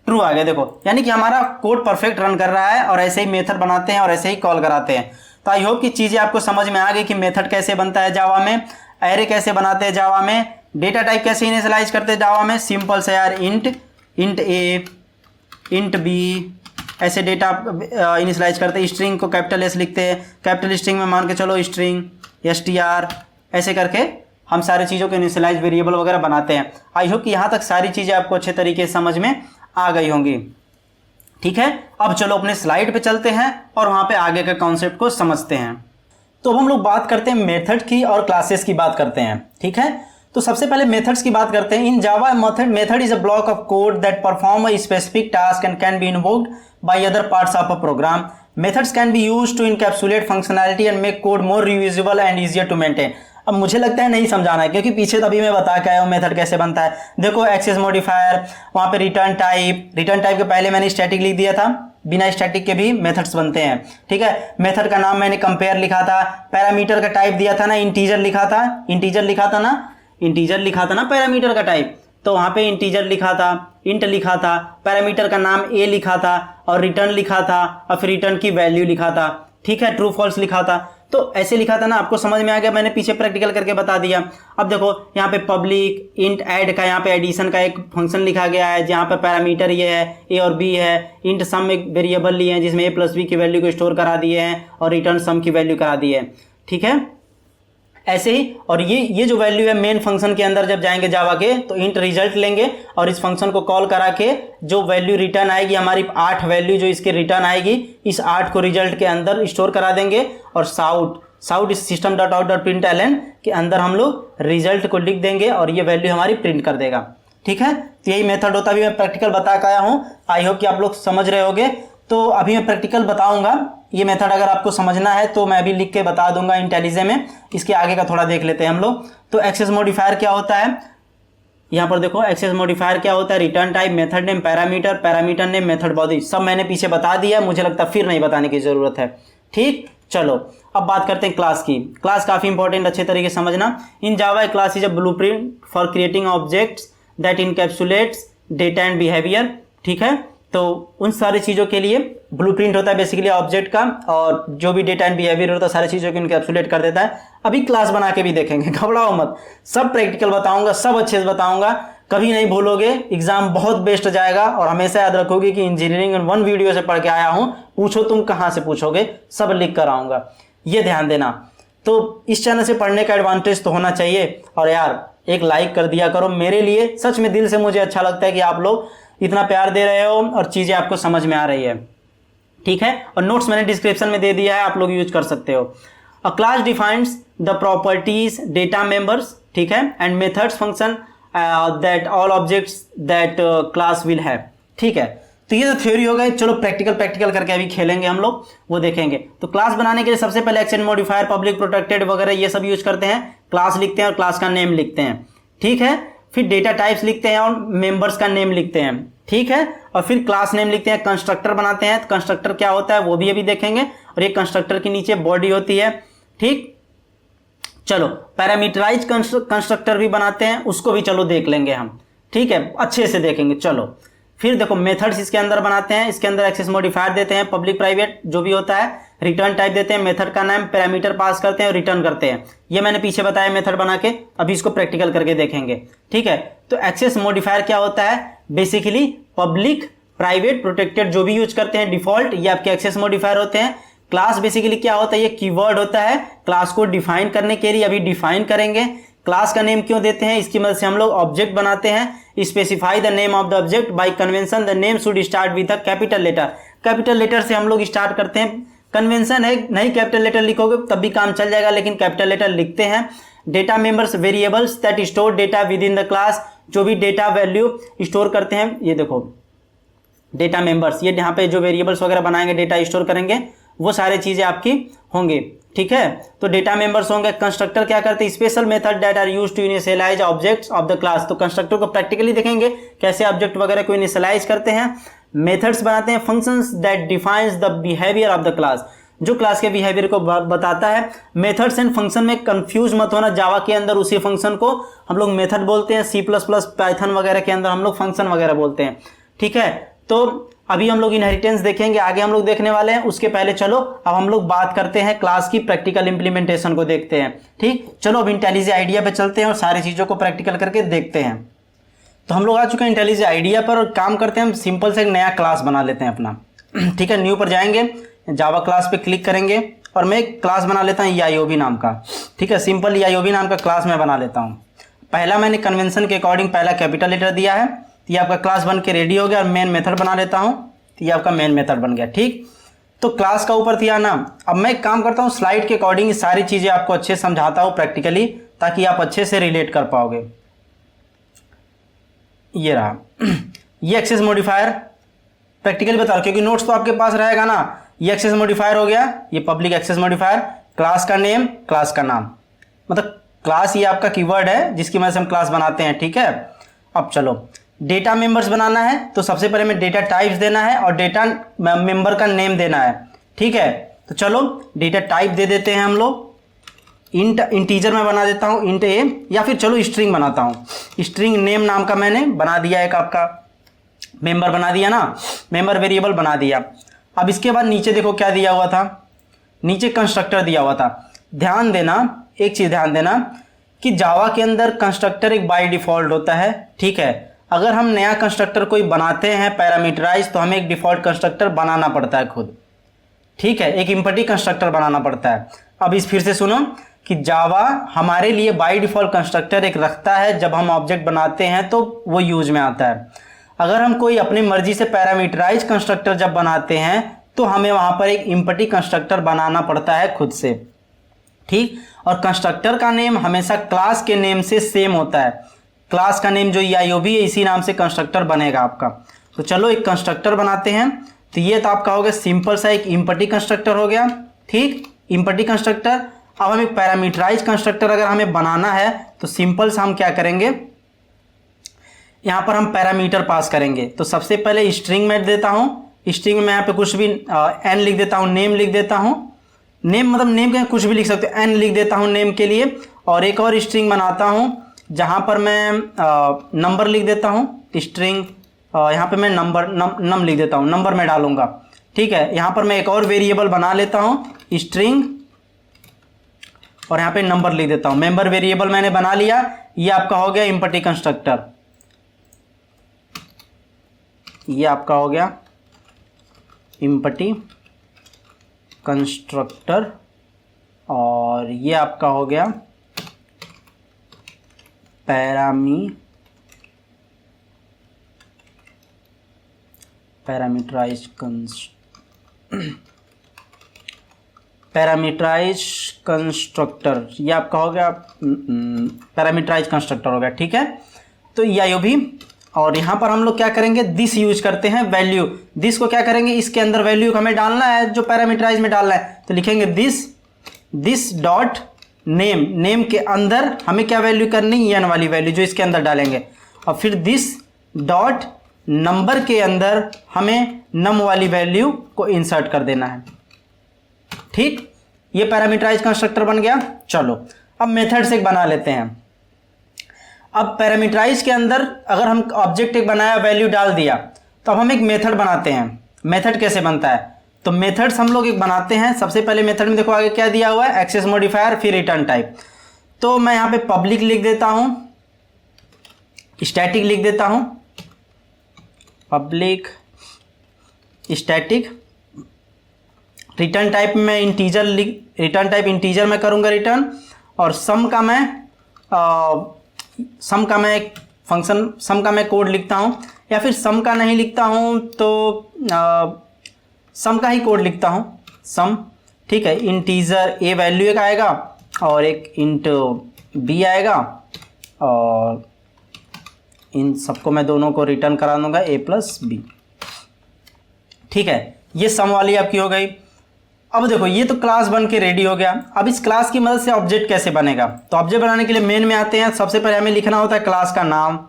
ट्रू आ गया। देखो यानी कि हमारा कोड परफेक्ट रन कर रहा है और ऐसे ही मेथड बनाते हैं और ऐसे ही कॉल कराते हैं। तो आई होप कि चीज़ें आपको समझ में आ गई कि मेथड कैसे बनता है जावा में, एरे कैसे बनाते हैं जावा में, डेटा टाइप कैसे इनिशियलाइज करते हैं जावा में। सिंपल से यार इंट ए, इंट बी, ऐसे डेटा इनिशियलाइज करते हैं। स्ट्रिंग को कैपिटल एस लिखते हैं, कैपिटल स्ट्रिंग में मान के चलो स्ट्रिंग str, ऐसे करके हम सारी चीज़ों के इनिशियलाइज वेरिएबल वगैरह बनाते हैं। आई होप कि यहाँ तक सारी चीज़ें आपको अच्छे तरीके से समझ में आ गई होंगी। ठीक है, अब चलो अपने स्लाइड पे चलते हैं और वहाँ पे आगे के कॉन्सेप्ट को समझते हैं। तो अब हम लोग बात करते हैं मेथड की और क्लासेस की बात करते हैं। ठीक है, तो सबसे पहले मेथड्स की बात करते हैं। In Java method is a block of code that perform a specific task and can be invoked by other parts of a program. Methods can be used to encapsulate functionality and make code more reusable and easier to maintain। अब मुझे लगता है नहीं समझाना है क्योंकि पीछे तो अभी मैं बता के आया हूँ मेथड कैसे बनता है। देखो एक्सेस मॉडिफायर, वहाँ पे रिटर्न टाइप के पहले मैंने स्टैटिक लिख दिया था, बिना स्टैटिक के भी मेथड्स बनते हैं। ठीक है, मेथड का नाम मैंने कंपेयर लिखा था, पैरामीटर का टाइप दिया था ना, इंटीजर लिखा था ना पैरामीटर का टाइप, तो वहाँ पे इंटीजर लिखा था, इंट लिखा था, पैरामीटर का नाम ए लिखा था और रिटर्न लिखा था और फिर रिटर्न की वैल्यू लिखा था। ठीक है, ट्रू फॉल्स लिखा था, तो ऐसे लिखा था ना, आपको समझ में आ गया, मैंने पीछे प्रैक्टिकल करके बता दिया। अब देखो यहाँ पे पब्लिक इंट ऐड का, यहाँ पे एडिशन का एक फंक्शन लिखा गया है जहाँ पे पैरामीटर ये है ए और बी है, इंट सम एक वेरिएबल लिए हैं जिसमें ए प्लस बी की वैल्यू को स्टोर करा दिए हैं और रिटर्न सम की वैल्यू करा दी है। ठीक है, ऐसे ही, और ये जो वैल्यू है मेन फंक्शन के अंदर जब जाएंगे जावा के तो इंट रिजल्ट लेंगे और इस फंक्शन को कॉल करा के जो वैल्यू रिटर्न आएगी हमारी 8 वैल्यू जो इसके रिटर्न आएगी, इस 8 को रिजल्ट के अंदर स्टोर करा देंगे और sout is system dot out dot print ln के अंदर हम लोग रिजल्ट को लिख देंगे और ये वैल्यू हमारी प्रिंट कर देगा। ठीक है, तो यही मेथड होता है, अभी मैं प्रैक्टिकल बता के आया हूँ। आई होप कि आप लोग समझ रहे होगे। तो अभी मैं प्रैक्टिकल बताऊंगा। ये मेथड अगर आपको समझना है तो मैं अभी लिख के बता दूंगा इंटेलिजे में। इसके आगे का थोड़ा देख लेते हैं हम लोग। तो एक्सेस मॉडिफायर क्या होता है, यहाँ पर देखो एक्सेस मॉडिफायर क्या होता है, return type, method name, parameter, parameter name, method body, सब मैंने पीछे बता दिया, मुझे लगता है फिर नहीं बताने की जरूरत है। ठीक, चलो अब बात करते हैं क्लास की। क्लास काफी इंपॉर्टेंट, अच्छे तरीके से समझना। In Java class is a blueprint for creating objects that encapsulates data and behaviour. ठीक है, तो उन सारी चीज़ों के लिए ब्लूप्रिंट होता है बेसिकली ऑब्जेक्ट का, और जो भी डेटा एंड बिहेवियर होता है सारी चीज़ों को इनकैप्सुलेट कर देता है। अभी क्लास बना के भी देखेंगे, घबराओ मत, सब प्रैक्टिकल बताऊंगा, सब अच्छे से बताऊंगा, कभी नहीं भूलोगे, एग्जाम बहुत बेस्ट जाएगा। और हमेशा याद रखोगे कि इंजीनियरिंग 1 वीडियो से पढ़ के आया हूँ, पूछो तुम कहाँ से पूछोगे, सब लिख कर आऊँगा, ये ध्यान देना। तो इस चैनल से पढ़ने का एडवांटेज तो होना चाहिए। और यार एक लाइक कर दिया करो, मेरे लिए सच में दिल से मुझे अच्छा लगता है कि आप लोग इतना प्यार दे रहे हो और चीज़ें आपको समझ में आ रही है। ठीक है, और नोट्स मैंने डिस्क्रिप्शन में दे दिया है, आप लोग यूज कर सकते हो। अ class defines the properties data members, ठीक है, and methods function that all objects that class will have. ठीक है, तो ये तो थ्योरी हो गई। चलो प्रैक्टिकल करके अभी खेलेंगे हम लोग, वो देखेंगे। तो क्लास बनाने के लिए सबसे पहले एक्शन मॉडिफायर, पब्लिक, प्रोटेक्टेड वगैरह ये सब यूज करते हैं। क्लास लिखते हैं और क्लास का नेम लिखते हैं। ठीक है, फिर डेटा टाइप्स लिखते हैं और मेंबर्स का नेम लिखते हैं। ठीक है, और फिर क्लास नेम लिखते हैं, कंस्ट्रक्टर बनाते हैं। कंस्ट्रक्टर क्या होता है वो भी अभी देखेंगे, और ये कंस्ट्रक्टर के नीचे बॉडी होती है। ठीक, चलो पैरामीटराइज कंस्ट्रक्टर भी बनाते हैं, उसको भी चलो देख लेंगे हम। ठीक है, अच्छे से देखेंगे। चलो फिर देखो मेथड्स इसके अंदर बनाते हैं, इसके अंदर एक्सेस मॉडिफायर देते हैं, पब्लिक प्राइवेट जो भी होता है, रिटर्न टाइप देते हैं, मेथड का नाम, पैरामीटर पास करते हैं और रिटर्न करते हैं। ये मैंने पीछे बताया मेथड बना के, अभी इसको प्रैक्टिकल करके देखेंगे। ठीक है, तो एक्सेस मॉडिफायर क्या होता है, बेसिकली पब्लिक, प्राइवेट, प्रोटेक्टेड जो भी यूज करते हैं डिफॉल्ट, ये आपके एक्सेस मॉडिफायर होते हैं। क्लास बेसिकली क्या होता है, ये कीवर्ड होता है क्लास को डिफाइन करने के लिए, अभी डिफाइन करेंगे। क्लास का नेम क्यों देते हैं, इसकी मदद से हम लोग ऑब्जेक्ट बनाते हैं। Specify the name of the object by convention, the name should start with a capital letter. Capital letter से हम लोग स्टार्ट करते हैं, कन्वेंशन है, नहीं कैपिटल लेटर लिखोगे तब भी काम चल जाएगा, लेकिन कैपिटल लेटर लिखते हैं। Data members, variables that store data with in the class, जो भी डेटा वैल्यू स्टोर करते हैं। ये देखो डेटा मेंबर्स, ये यहाँ पे जो वेरिएबल्स वगैरह बनाएंगे, डेटा स्टोर करेंगे, वो सारी चीजें आपकी होंगी। ठीक है, तो डेटा मेंबर्स होंगे। कंस्ट्रक्टर क्या करते हैं, special method that are used to initialize objects of the class. तो कंस्ट्रक्टर को प्रैक्टिकली देखेंगे कैसे ऑब्जेक्ट वगैरह को इनिशियलाइज करते हैं। मेथड्स बनाते हैं, functions that defines the behaviour of the class, जो क्लास के बिहेवियर को बताता है। मेथड्स एंड फंक्शन में कंफ्यूज मत होना, जावा के अंदर उसी फंक्शन को हम लोग मेथड बोलते हैं, C++, पाइथन वगैरह के अंदर हम लोग फंक्शन वगैरह बोलते हैं। ठीक है, तो अभी हम लोग इनहेरिटेंस देखेंगे, आगे हम लोग देखने वाले हैं। उसके पहले चलो अब हम लोग बात करते हैं क्लास की, प्रैक्टिकल इंप्लीमेंटेशन को देखते हैं। ठीक, चलो अब इंटेलिजे आइडिया पे चलते हैं और सारी चीज़ों को प्रैक्टिकल करके देखते हैं। तो हम लोग आ चुके हैं इंटेलिजे आइडिया पर और काम करते हैं, हम सिंपल से एक नया क्लास बना लेते हैं अपना। ठीक है, न्यू पर जाएंगे, जावा क्लास पे क्लिक करेंगे और मैं एक क्लास बना लेता हूँ EIOB नाम का। ठीक है, सिंपल EIOB नाम का क्लास मैं बना लेता हूँ। पहला मैंने कन्वेंशन के अकॉर्डिंग पहला कैपिटल लेटर दिया है, तो ये आपका क्लास बन के रेडी हो गया। और मेन मेथड बना लेता हूँ, तो ये आपका मेन मेथड बन गया। ठीक, तो क्लास का ऊपर थी आना। अब मैं काम करता हूँ स्लाइड के अकॉर्डिंग सारी चीज़ें आपको अच्छे से समझाता हूँ प्रैक्टिकली, ताकि आप अच्छे से रिलेट कर पाओगे। ये रहा ये एक्सेस मॉडिफायर, प्रैक्टिकली बता रहा हूँ क्योंकि नोट्स तो आपके पास रहेगा ना। ये एक्सेस मॉडिफायर हो गया, ये पब्लिक एक्सेस मॉडिफायर, क्लास का नेम, क्लास का नाम, मतलब क्लास ये आपका कीवर्ड है जिसकी मदद से हम क्लास बनाते हैं। ठीक है, अब चलो डेटा मेंबर्स बनाना है, तो सबसे पहले मैं डेटा टाइप्स देना है और डेटा मेंबर का नेम देना है। ठीक है, तो चलो डेटा टाइप दे देते हैं हम लोग। इंटीजर में बना देता हूँ इंट ए, या फिर चलो स्ट्रिंग बनाता हूँ। स्ट्रिंग नेम नाम का मैंने बना दिया, एक आपका मेंबर बना दिया ना, मेंबर वेरिएबल बना दिया। अब इसके बाद नीचे देखो क्या दिया हुआ था, नीचे कंस्ट्रक्टर दिया हुआ था। ध्यान देना, एक चीज़ ध्यान देना कि जावा के अंदर कंस्ट्रक्टर एक बाय डिफ़ॉल्ट होता है। ठीक है, अगर हम नया कंस्ट्रक्टर कोई बनाते हैं पैरामीटराइज, तो हमें एक डिफ़ॉल्ट कंस्ट्रक्टर बनाना पड़ता है खुद। ठीक है, एक इम्पटी कंस्ट्रक्टर बनाना पड़ता है। अब इस फिर से सुनो कि जावा हमारे लिए बाय डिफ़ॉल्ट कंस्ट्रक्टर एक रखता है, जब हम ऑब्जेक्ट बनाते हैं तो वो यूज में आता है। अगर हम कोई अपनी मर्जी से पैरामीटराइज कंस्ट्रक्टर जब बनाते हैं, तो हमें वहाँ पर एक इम्पटी कंस्ट्रक्टर बनाना पड़ता है खुद से। ठीक, और कंस्ट्रक्टर का नेम हमेशा क्लास के नेम से सेम होता है। क्लास का नेम जो EIOB है, इसी नाम से कंस्ट्रक्टर बनेगा आपका। तो चलो एक कंस्ट्रक्टर बनाते हैं। तो ये तो आपका हो गया सिंपल सा एक एम्पटी कंस्ट्रक्टर हो गया, ठीक, एम्पटी कंस्ट्रक्टर। अब हम एक पैरामीटराइज कंस्ट्रक्टर अगर हमें बनाना है तो सिंपल सा हम क्या करेंगे, यहाँ पर हम पैरामीटर पास करेंगे। तो सबसे पहले स्ट्रिंग में देता हूँ, स्ट्रिंग में यहाँ पे कुछ भी एन लिख देता हूँ, नेम लिख देता हूँ, नेम मतलब नेम के कुछ भी लिख सकते हो, एन लिख देता हूँ नेम के लिए। और एक और स्ट्रिंग बनाता हूँ जहाँ पर मैं नंबर लिख देता हूँ, स्ट्रिंग यहाँ पे मैं नम लिख देता हूँ, नंबर में डालूंगा, ठीक है। यहाँ पर मैं एक और वेरिएबल बना लेता हूँ स्ट्रिंग, और यहाँ पे नंबर लिख देता हूँ, मेंबर वेरिएबल मैंने बना लिया। ये आपका हो गया एम्पटी कंस्ट्रक्टर, ये आपका हो गया एम्पटी कंस्ट्रक्टर, और ये आपका हो गया पैरामीटराइज कंस्ट्रक्टर, ये आपका हो गया पैरामीटराइज कंस्ट्रक्टर हो गया, ठीक है। तो ये भी, और यहाँ पर हम लोग क्या करेंगे, दिस यूज करते हैं, वैल्यू, दिस को क्या करेंगे, इसके अंदर वैल्यू हमें डालना है जो पैरामीटराइज में डालना है। तो लिखेंगे दिस डॉट नेम, नेम के अंदर हमें क्या वैल्यू करनी, एन वाली वैल्यू जो इसके अंदर डालेंगे। और फिर दिस डॉट नंबर के अंदर हमें नम वाली वैल्यू को इंसर्ट कर देना है, ठीक। ये पैरामीटराइज कंस्ट्रक्टर बन गया। चलो अब मेथड्स एक बना लेते हैं। अब पैरामीटराइज के अंदर अगर हम ऑब्जेक्ट एक बनाया, वैल्यू डाल दिया, तो अब हम एक मेथड बनाते हैं। मेथड कैसे बनता है, तो मेथड्स हम लोग एक बनाते हैं। सबसे पहले मेथड में देखो आगे क्या दिया हुआ है, एक्सेस मॉडिफायर, फिर रिटर्न टाइप। तो मैं यहाँ पे पब्लिक लिख देता हूँ, स्टैटिक लिख देता हूँ, पब्लिक स्टैटिक। रिटर्न टाइप में इंटीजर रिटर्न टाइप इंटीजर में करूँगा रिटर्न, और सम का मैं एक फंक्शन, सम का मैं कोड लिखता हूँ, या फिर सम का नहीं लिखता हूँ तो सम का ही कोड लिखता हूँ, सम, ठीक है। इंटीजर ए वैल्यू एक आएगा और एक इंट बी आएगा, और इन सबको मैं दोनों को रिटर्न करा दूंगा ए प्लस बी, ठीक है। ये सम वाली आपकी हो गई। अब देखो ये तो क्लास बन के रेडी हो गया। अब इस क्लास की मदद से ऑब्जेक्ट कैसे बनेगा, तो ऑब्जेक्ट बनाने के लिए मेन में आते हैं। सबसे पहले हमें लिखना होता है क्लास का नाम।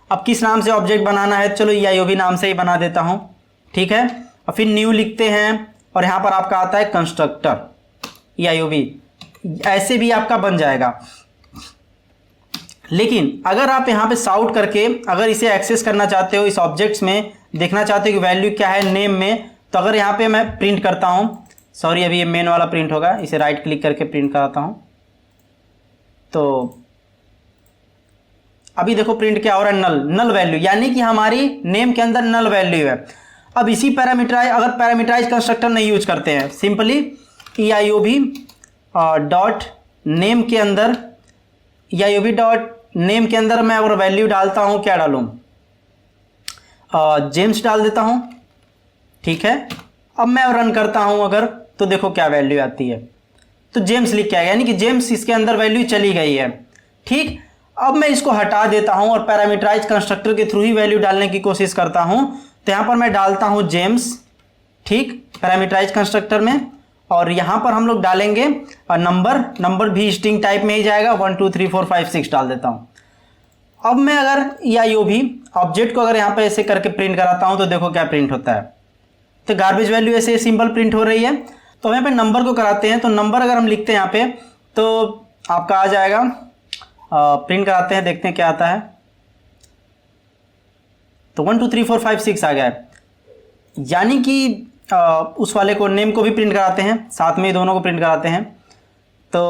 अब किस नाम से ऑब्जेक्ट बनाना है, चलो EIOB नाम से ही बना देता हूँ, ठीक है। और फिर न्यू लिखते हैं, और यहाँ पर आपका आता है कंस्ट्रक्टर EIOB, ऐसे भी आपका बन जाएगा। लेकिन अगर आप यहाँ पे साउट करके अगर इसे एक्सेस करना चाहते हो, इस ऑब्जेक्ट्स में देखना चाहते हो कि वैल्यू क्या है नेम में, तो अगर यहाँ पे मैं प्रिंट करता हूँ, सॉरी अभी ये मेन वाला प्रिंट होगा, इसे राइट क्लिक करके प्रिंट कराता हूँ। तो अभी देखो प्रिंट क्या हो रहा है, नल वैल्यू, यानी कि हमारी नेम के अंदर नल वैल्यू है। अब इसी अगर पैरामीटराइज कंस्ट्रक्टर नहीं यूज करते हैं, सिंपली EIOB डॉट नेम के अंदर, EIOB डॉट नेम के अंदर मैं अगर वैल्यू डालता हूँ, क्या डालूँ, जेम्स डाल देता हूँ, ठीक है। अब मैं रन करता हूँ अगर, तो देखो क्या वैल्यू आती है, तो जेम्स लिख के आएगा, यानी कि जेम्स इसके अंदर वैल्यू चली गई है, ठीक। अब मैं इसको हटा देता हूँ और पैरामीटराइज कंस्ट्रक्टर के थ्रू ही वैल्यू डालने की कोशिश करता हूँ। तो यहाँ पर मैं डालता हूँ जेम्स, ठीक, पैरामीटराइज कंस्ट्रक्टर में, और यहाँ पर हम लोग डालेंगे नंबर भी स्ट्रिंग टाइप में ही जाएगा, 1 2 3 4 5 6 डाल देता हूँ। अब मैं अगर EIOB ऑब्जेक्ट को अगर यहाँ पर ऐसे करके प्रिंट कराता हूँ, तो देखो क्या प्रिंट होता है, तो गार्बेज वैल्यू ऐसे सिंबल प्रिंट हो रही है। तो यहाँ पे नंबर को कराते हैं, तो नंबर अगर हम लिखते हैं यहाँ पे, तो आपका आ जाएगा, प्रिंट कराते हैं, देखते हैं क्या आता है। तो 1 2 3 4 5 6 आ गया है, यानी कि उस वाले को नेम को भी प्रिंट कराते हैं, साथ में दोनों को प्रिंट कराते हैं। तो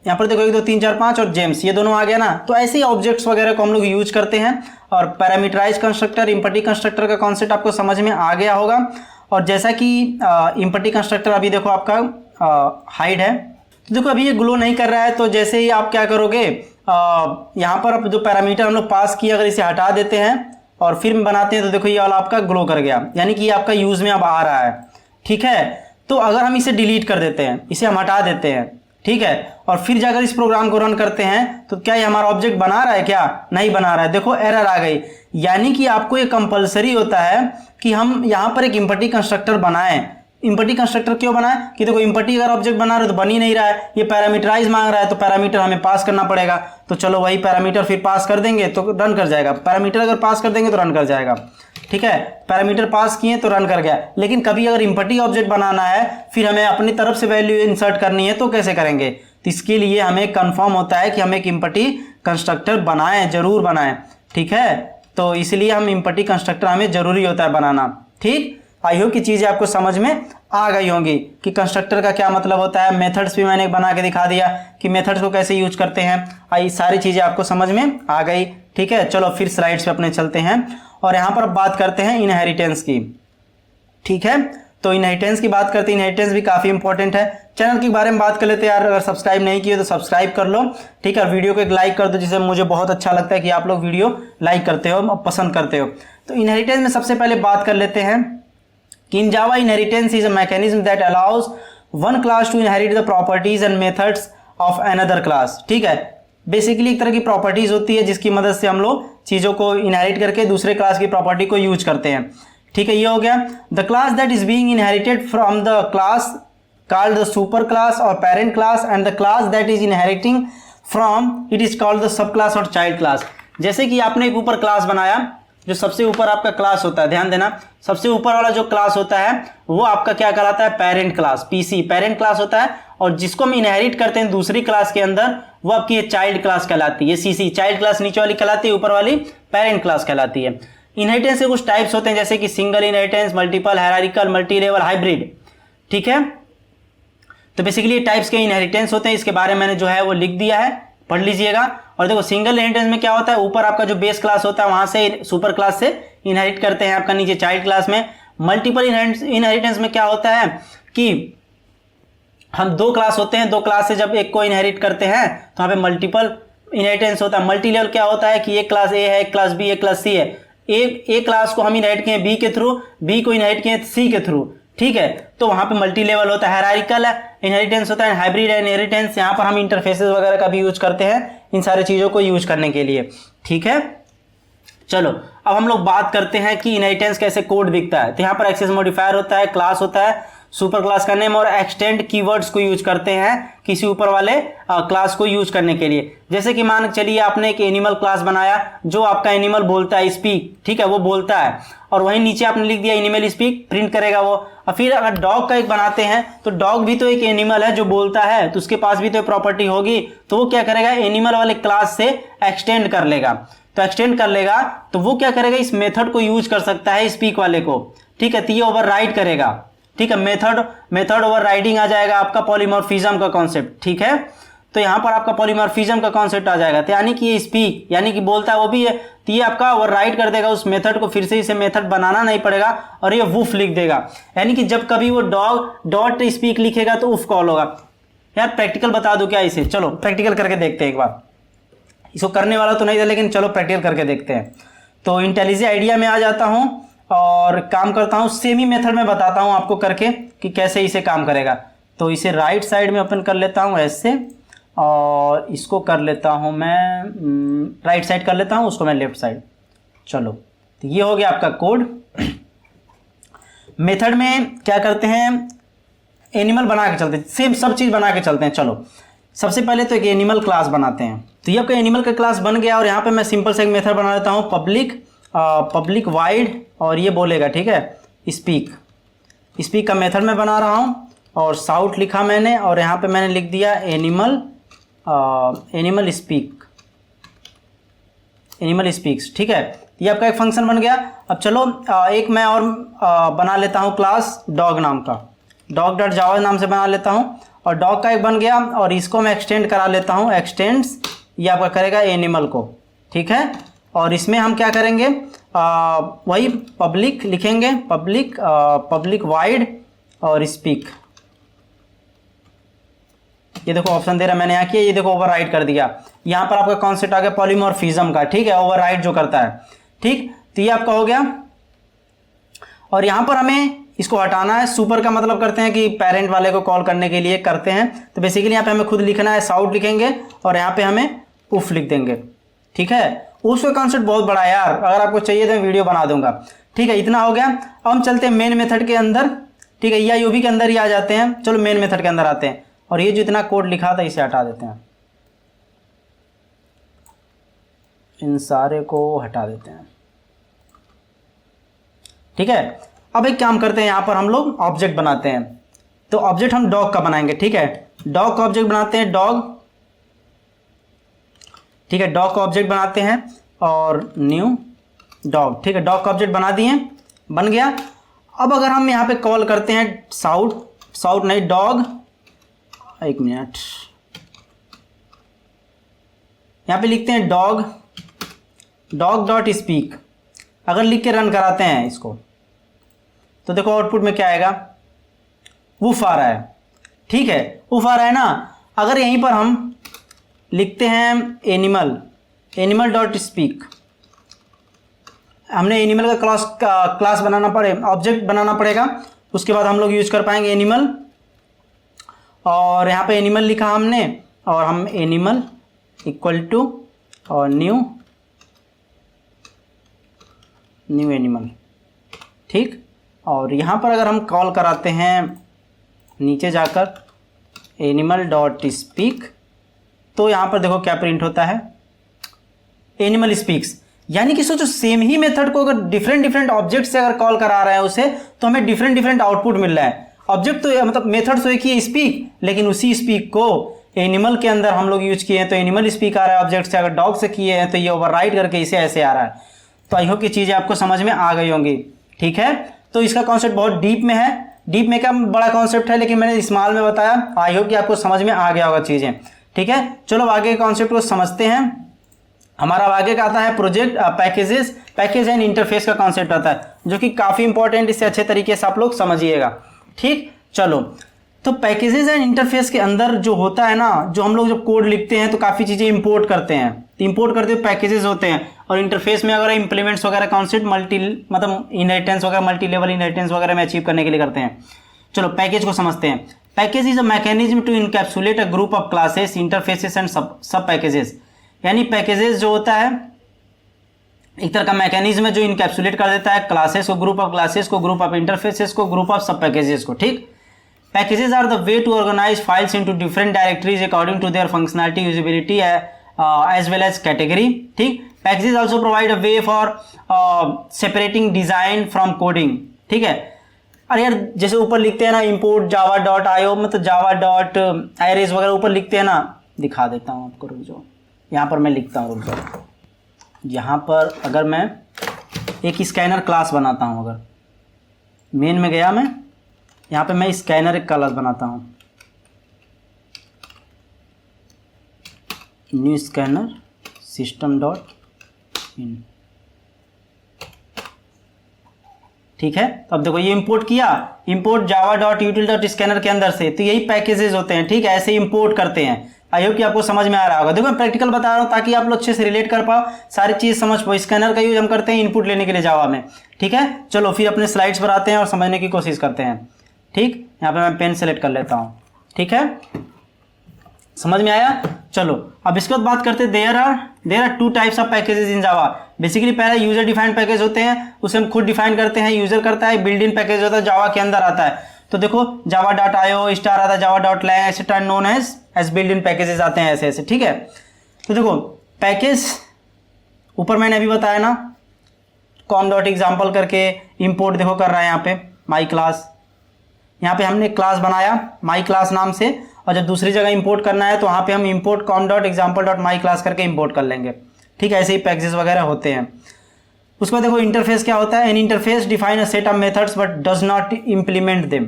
यहाँ पर देखो 1 2 3 4 5 और जेम्स, ये दोनों आ गया ना। तो ऐसे ही ऑब्जेक्ट्स वगैरह को हम लोग यूज करते हैं। और पैरामीटराइज कंस्ट्रक्टर, एम्पटी कंस्ट्रक्टर का कॉन्सेप्ट आपको समझ में आ गया होगा। और जैसा कि एम्पटी कंस्ट्रक्टर अभी देखो आपका हाइड है, तो देखो अभी ये ग्लो नहीं कर रहा है। तो जैसे ही आप क्या करोगे, यहाँ पर अब जो पैरामीटर हम लोग पास किए, अगर इसे हटा देते हैं और फिर बनाते हैं, तो देखो ये वाला आपका ग्लो कर गया, यानी कि ये आपका यूज़ में अब आ रहा है, ठीक है। तो अगर हम इसे डिलीट कर देते हैं, इसे हम हटा देते हैं, ठीक है। और फिर जाकर इस प्रोग्राम को रन करते हैं तो क्या ये हमारा ऑब्जेक्ट बना रहा है? क्या नहीं बना रहा है। देखो एरर आ गई। यानी कि आपको ये कंपलसरी होता है कि हम यहाँ पर एक इम्पटी कंस्ट्रक्टर बनाएं। इम्पटी कंस्ट्रक्टर क्यों बनाएं? कि देखो इम्पटी अगर ऑब्जेक्ट बना रहे तो बन ही नहीं रहा है, ये पैरामीटराइज मांग रहा है, तो पैरामीटर हमें पास करना पड़ेगा। तो चलो वही पैरामीटर फिर पास कर देंगे तो रन कर जाएगा। पैरामीटर अगर पास कर देंगे तो रन कर जाएगा, ठीक है। पैरामीटर पास किए तो रन कर गया। लेकिन कभी अगर इम्पटी ऑब्जेक्ट बनाना है, फिर हमें अपनी तरफ से वैल्यू इंसर्ट करनी है, तो कैसे करेंगे? तो इसके लिए हमें कंफर्म होता है कि हम एक इम्पटी कंस्ट्रक्टर बनाएं, जरूर बनाएं, ठीक है। तो इसलिए हम इम्पटी कंस्ट्रक्टर हमें जरूरी होता है बनाना, ठीक। आई होप कि चीज़ें आपको समझ में आ गई होंगी कि कंस्ट्रक्टर का क्या मतलब होता है। मेथड्स भी मैंने बना के दिखा दिया कि मेथड्स को कैसे यूज करते हैं। आई सारी चीज़ें आपको समझ में आ गई, ठीक है। चलो फिर स्लाइड्स पे अपने चलते हैं और यहाँ पर बात करते हैं इनहेरिटेंस की, ठीक है। तो इनहेरिटेंस की बात करते हैं। इनहेरिटेंस भी काफ़ी इंपॉर्टेंट है। चैनल के बारे में बात कर लेते हैं यार। अगर सब्सक्राइब नहीं किए तो सब्सक्राइब कर लो, ठीक है। और वीडियो को एक लाइक कर दो, जिससे मुझे बहुत अच्छा लगता है कि आप लोग वीडियो लाइक करते हो और पसंद करते हो। तो इनहेरिटेंस में सबसे पहले बात कर लेते हैं कि in Java inheritance is a mechanism that allows one class to inherit the properties and methods of another class, ठीक है। बेसिकली एक तरह की प्रॉपर्टीज होती है जिसकी मदद से हम लोग चीज़ों को इनहेरिट करके दूसरे क्लास की प्रॉपर्टी को यूज करते हैं, ठीक है। ये हो गया। The class that is being inherited from the class called the super class और parent class, and the class that is inheriting from it is called the sub class और चाइल्ड क्लास। जैसे कि आपने एक ऊपर क्लास बनाया, जो सबसे ऊपर आपका क्लास होता है, ध्यान देना, सबसे ऊपर वाला जो क्लास होता है वो आपका क्या कहलाता है? Parent class, PC parent class होता है। और जिसको हम इनहेरिट करते हैं दूसरी क्लास के अंदर, वो आपकी चाइल्ड क्लास कहलाती है। सीसी चाइल्ड क्लास नीचे वाली कहलाती है, ऊपर वाली पेरेंट क्लास कहलाती है। इनहेरिटेंस के कुछ टाइप्स होते हैं, जैसे कि single inheritance, multiple, hierarchical, multi level, hybrid, ठीक है। तो बेसिकली ये टाइप्स के इनहेरिटेंस होते हैं। इसके बारे में मैंने जो है वो लिख दिया है, पढ़ लीजिएगा। और देखो सिंगल इनहेरिटेंस में क्या होता है? ऊपर आपका जो बेस क्लास होता है वहां से सुपर क्लास से इनहेरिट करते हैं आपका नीचे चाइल्ड क्लास में। मल्टीपल इनहेरिटेंस में क्या होता है कि हम दो क्लास होते हैं, दो क्लास से जब एक को इनहेरिट करते हैं तो यहाँ पे मल्टीपल इनहेरिटेंस होता है। मल्टी लेवल क्या होता है कि एक क्लास ए है, एक क्लास बी, एक क्लास सी है। एक क्लास को हम इनहेरिट किए बी के थ्रू, बी को इनहेरिट किए सी के थ्रू, ठीक है। तो वहां पे मल्टी लेवल होता है। हायरार्किकल इनहेरिटेंस होता है, हाइब्रिड इनहेरिटेंस। यहाँ पर हम इंटरफेसेस वगैरह का भी यूज करते हैं इन सारी चीज़ों को यूज करने के लिए, ठीक है। चलो अब हम लोग बात करते हैं कि इनहेरिटेंस कैसे कोड दिखता है। तो यहाँ पर एक्सेस मॉडिफायर होता है, क्लास होता है, सुपर क्लास का नेम और एक्सटेंड कीवर्ड्स को यूज करते हैं किसी ऊपर वाले क्लास को यूज करने के लिए। जैसे कि मान चलिए आपने एक एनिमल क्लास बनाया, जो आपका एनिमल बोलता है, स्पीक, ठीक है, वो बोलता है। और वहीं नीचे आपने लिख दिया एनिमल स्पीक, प्रिंट करेगा वो। और फिर अगर डॉग का एक बनाते हैं तो डॉग भी तो एक एनिमल है जो बोलता है, तो उसके पास भी तो प्रॉपर्टी होगी। तो वो क्या करेगा? एनिमल वाले क्लास से एक्सटेंड कर लेगा। तो एक्सटेंड कर लेगा तो वो क्या करेगा? इस मेथड को यूज कर सकता है स्पीक वाले को, ठीक है। तो ये ओवरराइड करेगा, ठीक है। मेथड ओवरराइडिंग आ जाएगा आपका पॉलीमॉर्फिज्म का कॉन्सेप्ट, ठीक है। तो यहाँ पर आपका पॉलीमॉर्फिज्म का कॉन्सेप्ट आ जाएगा। तो यानी कि ये स्पीक यानी कि बोलता है वो भी है, तो ये आपका ओवरराइड कर देगा उस मेथड को, फिर से इसे मेथड बनाना नहीं पड़ेगा और ये वुफ लिख देगा। यानी कि जब कभी वो डॉग डॉट स्पीक लिखेगा तो उफ कॉल होगा। यार प्रैक्टिकल बता दूं क्या इसे? चलो प्रैक्टिकल करके देखते हैं एक बार। इसको करने वाला तो नहीं था, लेकिन चलो प्रैक्टिकल करके देखते हैं। तो इंटेलिजेंट आइडिया में आ जाता हूँ और काम करता हूँ, सेम ही मेथड में बताता हूँ आपको करके कि कैसे इसे काम करेगा। तो इसे राइट साइड में ओपन कर लेता हूँ ऐसे, और इसको कर लेता हूँ मैं राइट साइड कर लेता हूँ, उसको मैं लेफ्ट साइड। चलो तो ये हो गया आपका कोड। मेथड में क्या करते हैं? एनिमल बना के चलते हैं, सेम सब चीज़ बना के चलते हैं। चलो सबसे पहले तो एक एनिमल क्लास बनाते हैं। तो ये आपका एनिमल का क्लास बन गया और यहाँ पे मैं सिंपल से एक मेथड बना लेता हूँ, पब्लिक वाइड, और ये बोलेगा, ठीक है, स्पीक का मेथड मैं बना रहा हूँ। और साउट लिखा मैंने, और यहाँ पे मैंने लिख दिया एनिमल स्पीक्स, ठीक है। ये आपका एक फंक्शन बन गया। अब चलो एक मैं और बना लेता हूँ क्लास डॉग नाम का, dog.java नाम से बना लेता हूँ। और डॉग का एक बन गया, और इसको मैं एक्सटेंड करा लेता हूँ, एक्सटेंड्स, ये आपका करेगा एनिमल को, ठीक है। और इसमें हम क्या करेंगे? वही पब्लिक लिखेंगे, पब्लिक वाइड और स्पीक। ये देखो ऑप्शन दे रहा मैंने यहाँ किया, ये देखो ओवरराइड कर दिया। यहाँ पर आपका कॉन्सेप्ट आ गया पॉलीमॉर्फिज्म का, ठीक है, ओवरराइड जो करता है, ठीक। तो ये आपका हो गया। और यहाँ पर हमें इसको हटाना है। सुपर का मतलब करते हैं कि पेरेंट वाले को कॉल करने के लिए करते हैं, तो बेसिकली यहाँ पे हमें खुद लिखना है, साउट लिखेंगे और यहाँ पे हमें उफ लिख देंगे, ठीक है। उसका कॉन्सेप्ट बहुत बड़ा है यार, अगर आपको चाहिए तो मैं वीडियो बना दूंगा, ठीक है। इतना हो गया। अब हम चलते हैं मेन मेथड के अंदर, ठीक है, या यूवी के अंदर ही आ जाते हैं। चलो मेन मेथड के अंदर आते हैं और ये जो इतना कोड लिखा था इसे हटा देते हैं, इन सारे को हटा देते हैं, ठीक है। अब एक काम करते हैं, यहाँ पर हम लोग ऑब्जेक्ट बनाते हैं। तो ऑब्जेक्ट हम डॉग का बनाएंगे, ठीक है। डॉग का ऑब्जेक्ट बनाते हैं, डॉग, ठीक है। डॉग का ऑब्जेक्ट बनाते हैं और न्यू डॉग, ठीक है। डॉग का ऑब्जेक्ट बना दिए, बन गया। अब अगर हम यहाँ पे कॉल करते हैं साउट नहीं, डॉग, एक मिनट, यहाँ पे लिखते हैं डॉग डॉट स्पीक। अगर लिख के रन कराते हैं इसको तो देखो आउटपुट में क्या आएगा, वुफ आ रहा है, ठीक है, वुफ आ रहा है ना। अगर यहीं पर हम लिखते हैं एनिमल डॉट स्पीक, हमने एनिमल का क्लास बनाना ऑब्जेक्ट बनाना पड़ेगा, उसके बाद हम लोग यूज कर पाएंगे एनिमल। और यहाँ पे एनिमल लिखा हमने और हम एनिमल इक्वल टू और न्यू एनिमल, ठीक। और यहाँ पर अगर हम कॉल कराते हैं नीचे जाकर एनिमल डॉट स्पीक, तो यहाँ पर देखो क्या प्रिंट होता है, एनिमल स्पीक्स। यानी कि सोचो सेम ही मेथड को अगर डिफरेंट ऑब्जेक्ट से अगर कॉल करा रहे हैं उसे, तो हमें डिफरेंट आउटपुट मिल रहा है। ऑब्जेक्ट तो मतलब मेथड तो एक ही है स्पीक, लेकिन उसी स्पीक को एनिमल के अंदर हम लोग यूज किए हैं तो एनिमल स्पीक आ रहा है ऑब्जेक्ट से। अगर डॉग से किए हैं तो ये ओवरराइड करके इसे ऐसे आ रहा है। तो आई होप कि चीज़ें आपको समझ में आ गई होंगी, ठीक है। तो इसका कॉन्सेप्ट बहुत डीप में है, डीप में क्या बड़ा कॉन्सेप्ट है, लेकिन मैंने स्मॉल में बताया। आई होप कि आपको समझ में आ गया होगा चीज़ें, ठीक है। चलो आगे के कॉन्सेप्ट को समझते हैं। हमारा आगे का आता है प्रोजेक्ट पैकेज एंड इंटरफेस का कॉन्सेप्ट आता है, जो कि काफ़ी इंपॉर्टेंट, इससे अच्छे तरीके से आप लोग समझिएगा, ठीक। चलो, तो पैकेजेस एंड इंटरफेस के अंदर जो होता है ना, जो हम लोग जब कोड लिखते हैं तो काफ़ी चीज़ें इंपोर्ट करते हैं, तो इंपोर्ट करते हुए पैकेजेस होते हैं। और इंटरफेस में अगर इंप्लीमेंट्स वगैरह कॉन्सेप्ट मतलब इनहेरिटेंस वगैरह, मल्टी लेवल इनहेरिटेंस वगैरह में अचीव करने के लिए करते हैं। चलो पैकेज को समझते हैं। Package is a mechanism to encapsulate a group of classes, interfaces and sub packages. यानी पैकेजेस जो होता है एक तरह का मैकेनिज्म है जो इनकैप्सुलेट कर देता है क्लासेस को, ग्रुप ऑफ क्लासेस को, ग्रुप ऑफ इंटरफेसेस को, ग्रुप ऑफ सब पैकेजेस को, ठीक। Packages are the way to organize files into different directories according to their functionality, usability, as well as category, ठीक। Packages also provide a way for separating design from coding, ठीक है। अरे यार जैसे ऊपर लिखते हैं ना import java.io, मतलब java.arrays वगैरह ऊपर लिखते हैं ना, दिखा देता हूँ आपको, रुक जाओ, यहाँ पर मैं लिखता हूँ, रुक जाओ। यहाँ पर अगर मैं एक स्कैनर क्लास बनाता हूँ, अगर मेन में गया मैं, यहाँ पे मैं स्कैनर एक क्लास बनाता हूँ, new scanner system dot in, ठीक है। तो अब देखो ये इंपोर्ट किया, इंपोर्ट java.util.scanner के अंदर से, तो यही पैकेजेस होते हैं, ठीक है। ऐसे इंपोर्ट करते हैं। आई होप कि आपको समझ में आ रहा होगा। देखो मैं प्रैक्टिकल बता रहा हूँ ताकि आप लोग अच्छे से रिलेट कर पाओ, सारी चीज़ समझ पाओ। स्कैनर का यूज हम करते हैं इनपुट लेने के लिए जावा में, ठीक है। चलो फिर अपने स्लाइड्स पर आते हैं और समझने की कोशिश करते हैं, ठीक। यहाँ पे मैं पेन सेलेक्ट कर लेता हूँ, ठीक है, समझ में आया। चलो अब इसके बाद बात करते हैं, there are two types of packages in Java. Basically पहला यूजर डिफाइंड पैकेज होते हैं, उसे हम खुद डिफाइन करते हैं, यूजर करता है। बिल्ड इन पैकेज होता है, जावा के अंदर आता है। तो देखो java.io स्टार आता है, java.lang etcetera known as build in packages आते हैं ऐसे, ठीक है। तो देखो पैकेज ऊपर मैंने अभी बताया ना, com.example करके इंपोर्ट देखो कर रहा है यहाँ पे माई क्लास। यहाँ पे हमने क्लास बनाया माई क्लास नाम से, और जब दूसरी जगह इंपोर्ट करना है तो वहाँ पे हम इंपोर्ट com.example.myclass करके इंपोर्ट कर लेंगे, ठीक है। ऐसे ही पैकेजेस वगैरह होते हैं। उसके बाद देखो इंटरफेस क्या होता है, N interface define a set of methods but does not implement them.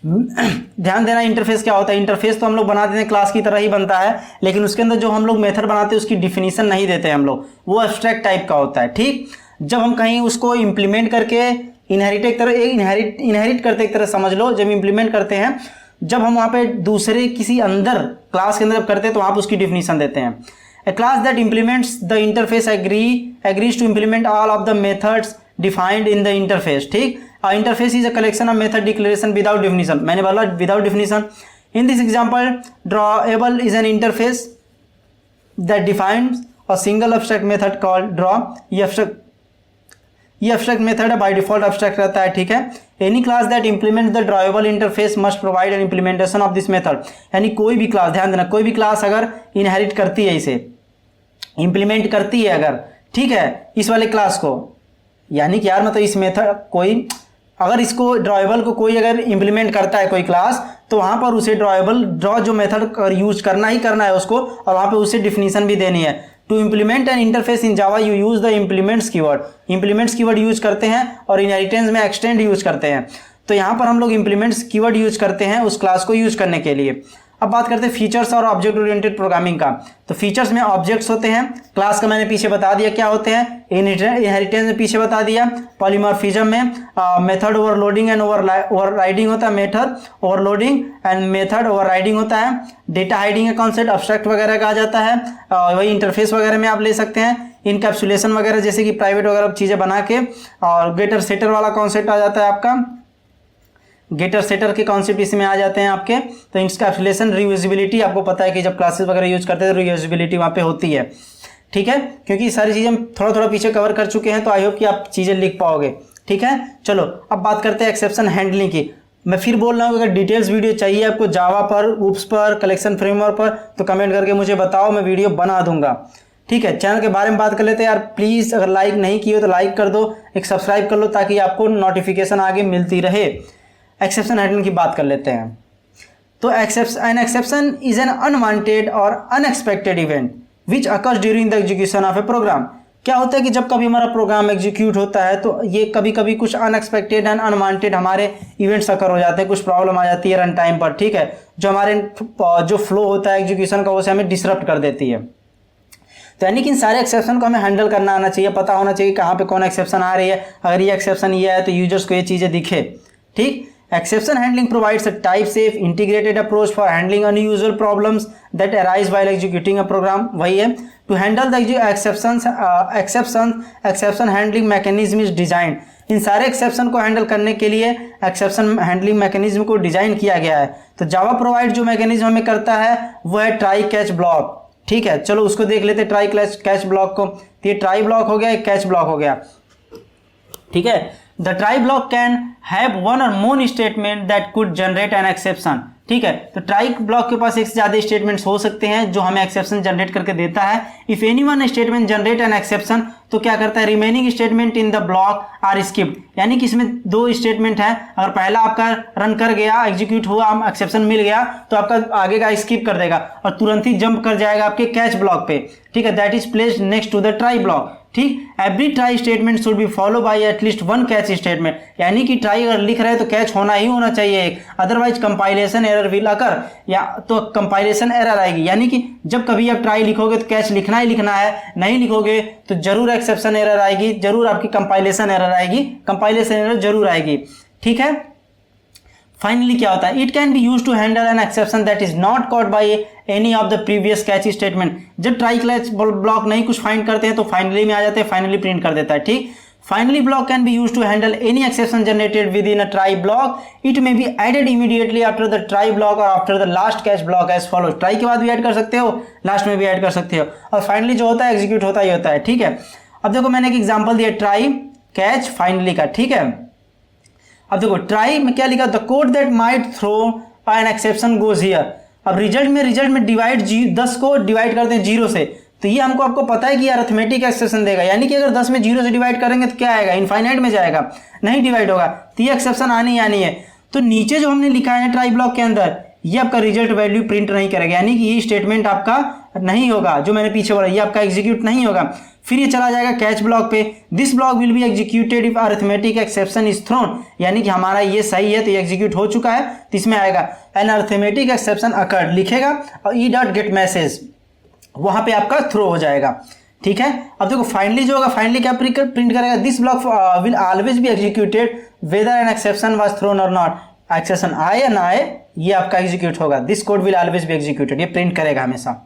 ध्यान देना, इंटरफेस क्या होता है। इंटरफेस तो हम लोग बना देते हैं, क्लास की तरह ही बनता है, लेकिन उसके अंदर जो हम लोग मेथड बनाते हैं उसकी डिफिनीशन नहीं देते हैं हम लोग, वो एब्स्ट्रैक्ट टाइप का होता है, ठीक। जब हम कहीं उसको इम्प्लीमेंट करके इनहेरिट करते एक तरह समझ लो, जब इम्प्लीमेंट करते हैं, जब हम वहाँ पे दूसरे किसी अंदर क्लास के अंदर करते हैं तो वहाँ पे उसकी डिफिनीशन देते हैं। A class that implements the interface agrees to implement all of the methods defined in the interface, ठीक। Interface is a collection of method declaration without definition, मैंने बोला without definition. In this example drawable is an interface that defines a single abstract method called draw. ये abstract method है, by default abstract रहता है, ठीक है। Any class that implement the drawable interface must provide an implementation of this method, यानी कोई भी class, ध्यान देना, कोई भी क्लास अगर इनहेरिट करती है, इसे इंप्लीमेंट करती है अगर, ठीक है, इस वाले क्लास को, यानी कि यार मतलब इस मेथड कोई अगर इसको ड्रॉएबल को कोई अगर इंप्लीमेंट करता है कोई क्लास, तो वहाँ पर उसे ड्रॉ जो मेथड यूज करना ही करना है उसको, और वहाँ पे उसे डिफिनीशन भी देनी है। To implement an interface in Java you use the implements keyword, implements keyword use करते हैं और इनहेरिटेंस में एक्सटेंड यूज करते हैं। तो यहाँ पर हम लोग इम्प्लीमेंट्स कीवर्ड यूज करते हैं उस क्लास को यूज करने के लिए। अब बात करते हैं फीचर्स और ऑब्जेक्ट ओरिएंटेड प्रोग्रामिंग का। तो फीचर्स में ऑब्जेक्ट्स होते हैं, क्लास का मैंने पीछे बता दिया क्या होते हैं, इनहेरिटेंस में पीछे बता दिया, पॉलीमॉर्फिज्म में मेथड ओवरलोडिंग एंड ओवरराइडिंग होता है, method overloading and method overriding होता है, डेटा हाइडिंग का कॉन्सेप्ट अब्स्ट्रैक्ट वगैरह का आ जाता है, वही इंटरफेस वगैरह में आप ले सकते हैं, इनकैप्सुलेशन वगैरह जैसे कि प्राइवेट वगैरह चीज़ें बना के, और गेटर सेटर वाला कॉन्सेप्ट आ जाता है आपका, गेटर सेटर के कॉन्सेप्ट इसमें आ जाते हैं आपके। तो इंकैप्सुलेशन, रियूजेबिलिटी, आपको पता है कि जब क्लासेस वगैरह यूज करते हैं तो रियूजेबिलिटी वहाँ पे होती है, ठीक है, क्योंकि सारी चीज़ें हम थोड़ा थोड़ा पीछे कवर कर चुके हैं, तो आई होप कि आप चीज़ें लिख पाओगे, ठीक है। चलो अब बात करते हैं एक्सेप्शन हैंडलिंग की। मैं फिर बोल रहा हूँ, अगर डिटेल्स वीडियो चाहिए आपको जावा पर, ऊप्स पर, कलेक्शन फ्रेमवर्क पर, तो कमेंट करके मुझे बताओ, मैं वीडियो बना दूंगा, ठीक है। चैनल के बारे में बात कर लेते हैं यार, प्लीज़ अगर लाइक नहीं किए हो तो लाइक कर दो, एक सब्सक्राइब कर लो ताकि आपको नोटिफिकेशन आगे मिलती रहे। एक्सेप्शन हैंडलिंग की बात कर लेते हैं। तो an exception is an unwanted और unexpected event which occurs during the execution of a program. क्या होता है कि जब कभी हमारा प्रोग्राम एग्जीक्यूट होता है तो ये कभी कभी कुछ अनएक्सपेक्टेड एंड अनवांटेड हमारे इवेंट्स अकर हो जाते हैं, कुछ प्रॉब्लम आ जाती है रन टाइम पर, ठीक है, जो हमारे जो फ्लो होता है एग्जीक्यूशन का उसे हमें डिसरप्ट कर देती है। तो यानी कि इन सारे एक्सेप्शन को हमें हैंडल करना आना चाहिए, पता होना चाहिए कहाँ पे कौन एक्सेप्शन आ रही है, अगर ये एक्सेप्शन ये है तो यूजर्स को ये चीज़ें दिखे, ठीक। Exception handling provides a type-safe, integrated approach for handling unusual problems that arise while executing a program. वही है, to handle the exception handling mechanism is designed. इन सारे एक्सेप्शन को हैंडल करने के लिए एक्सेप्शन हैंडलिंग मैकेनिज्म को डिजाइन किया गया है। तो जावा प्रोवाइड जो मैकेनिज्म हमें करता है वो है ट्राई कैच ब्लॉक, ठीक है। चलो उसको देख लेते हैं, ट्राई कैच ब्लॉक को। तो ये ट्राई ब्लॉक हो गया, एक कैच ब्लॉक हो गया, ठीक है। The try block can have one or more statement that could generate an exception, ठीक है। तो ट्राई ब्लॉक के पास एक से ज़्यादा स्टेटमेंट्स हो सकते हैं जो हमें एक्सेप्शन जनरेट करके देता है। If any one statement generate an exception, तो क्या करता है, remaining statement in the block are skipped, यानी कि इसमें दो स्टेटमेंट है, अगर पहला आपका रन कर गया, एग्जीक्यूट हुआ, एक्सेप्शन मिल गया, तो आपका आगे का स्किप कर देगा और तुरंत ही जंप कर जाएगा आपके कैच ब्लॉक पे, ठीक है। That is placed next to the try block, ठीक। Every try statement should be follow by at least one catch statement, यानी कि ट्राई अगर लिख रहे हैं तो कैच होना ही होना चाहिए एक, otherwise compilation error will occur, या तो कंपाइलेशन एरर आएगी, यानी कि जब कभी आप ट्राई लिखोगे तो कैच लिखना ही लिखना है, नहीं लिखोगे तो जरूर एक्सेप्शन एरर आएगी, जरूर आपकी कंपाइलेशन एरर आएगी, कंपाइलेशन एरर जरूर आएगी, ठीक है। फाइनली क्या होता है, it can be use to handle an exception that is not caught by any of the previous catch statement. जब ट्राई कैच ब्लॉक नहीं कुछ फाइंड करते हैं तो फाइनली में आ जाते हैं, फाइनली प्रिंट कर देता है, ठीक। Finally block can be use to handle any exception generated within a try block, it may be added immediately after the try block और after the last catch block as follows. Try के बाद भी add कर सकते हो, last में भी add कर सकते हो, और फाइनली जो होता है एग्जीक्यूट होता ही होता है, ठीक है। अब देखो मैंने एक एग्जाम्पल दिया ट्राई कैच फाइनली का, ठीक है। अब देखो ट्राई में क्या लिखा, the code that might throw an exception goes here. अब रिजल्ट में डिवाइड 10 को डिवाइड करते हैं 0 से, तो ये हमको आपको पता है कि अरिथमेटिक एक्सेप्शन देगा, यानी कि अगर 10 में 0 से डिवाइड करेंगे तो क्या आएगा, इनफाइनाइट में जाएगा, नहीं डिवाइड होगा, तो ये एक्सेप्शन आनी है। तो नीचे जो हमने लिखा है ट्राई ब्लॉक के अंदर, ये आपका रिजल्ट वैल्यू प्रिंट नहीं करेगा, यानी कि ये स्टेटमेंट आपका नहीं होगा, जो मैंने पीछे बोला ये आपका एग्जीक्यूट नहीं होगा। फिर ये चला जाएगा कैच ब्लॉक पे, this block will be executed if arithmetic exception is throne, यानी कि हमारा ये सही है तो ये एग्जीक्यूट हो चुका है, तो इसमें आएगा एन अरिथमेटिक एक्सेप्शन अकर्ड लिखेगा और ई डॉट गेट मैसेज वहां पे आपका थ्रो हो जाएगा, ठीक है। अब देखो फाइनली जो होगा, फाइनली क्या प्रिंट करेगा, this block will always be executed whether an exception was thrown और नॉट, एक्सेप्शन आए या ना आए ये आपका एग्जीक्यूट होगा, this code will always be executed, ये प्रिंट करेगा हमेशा।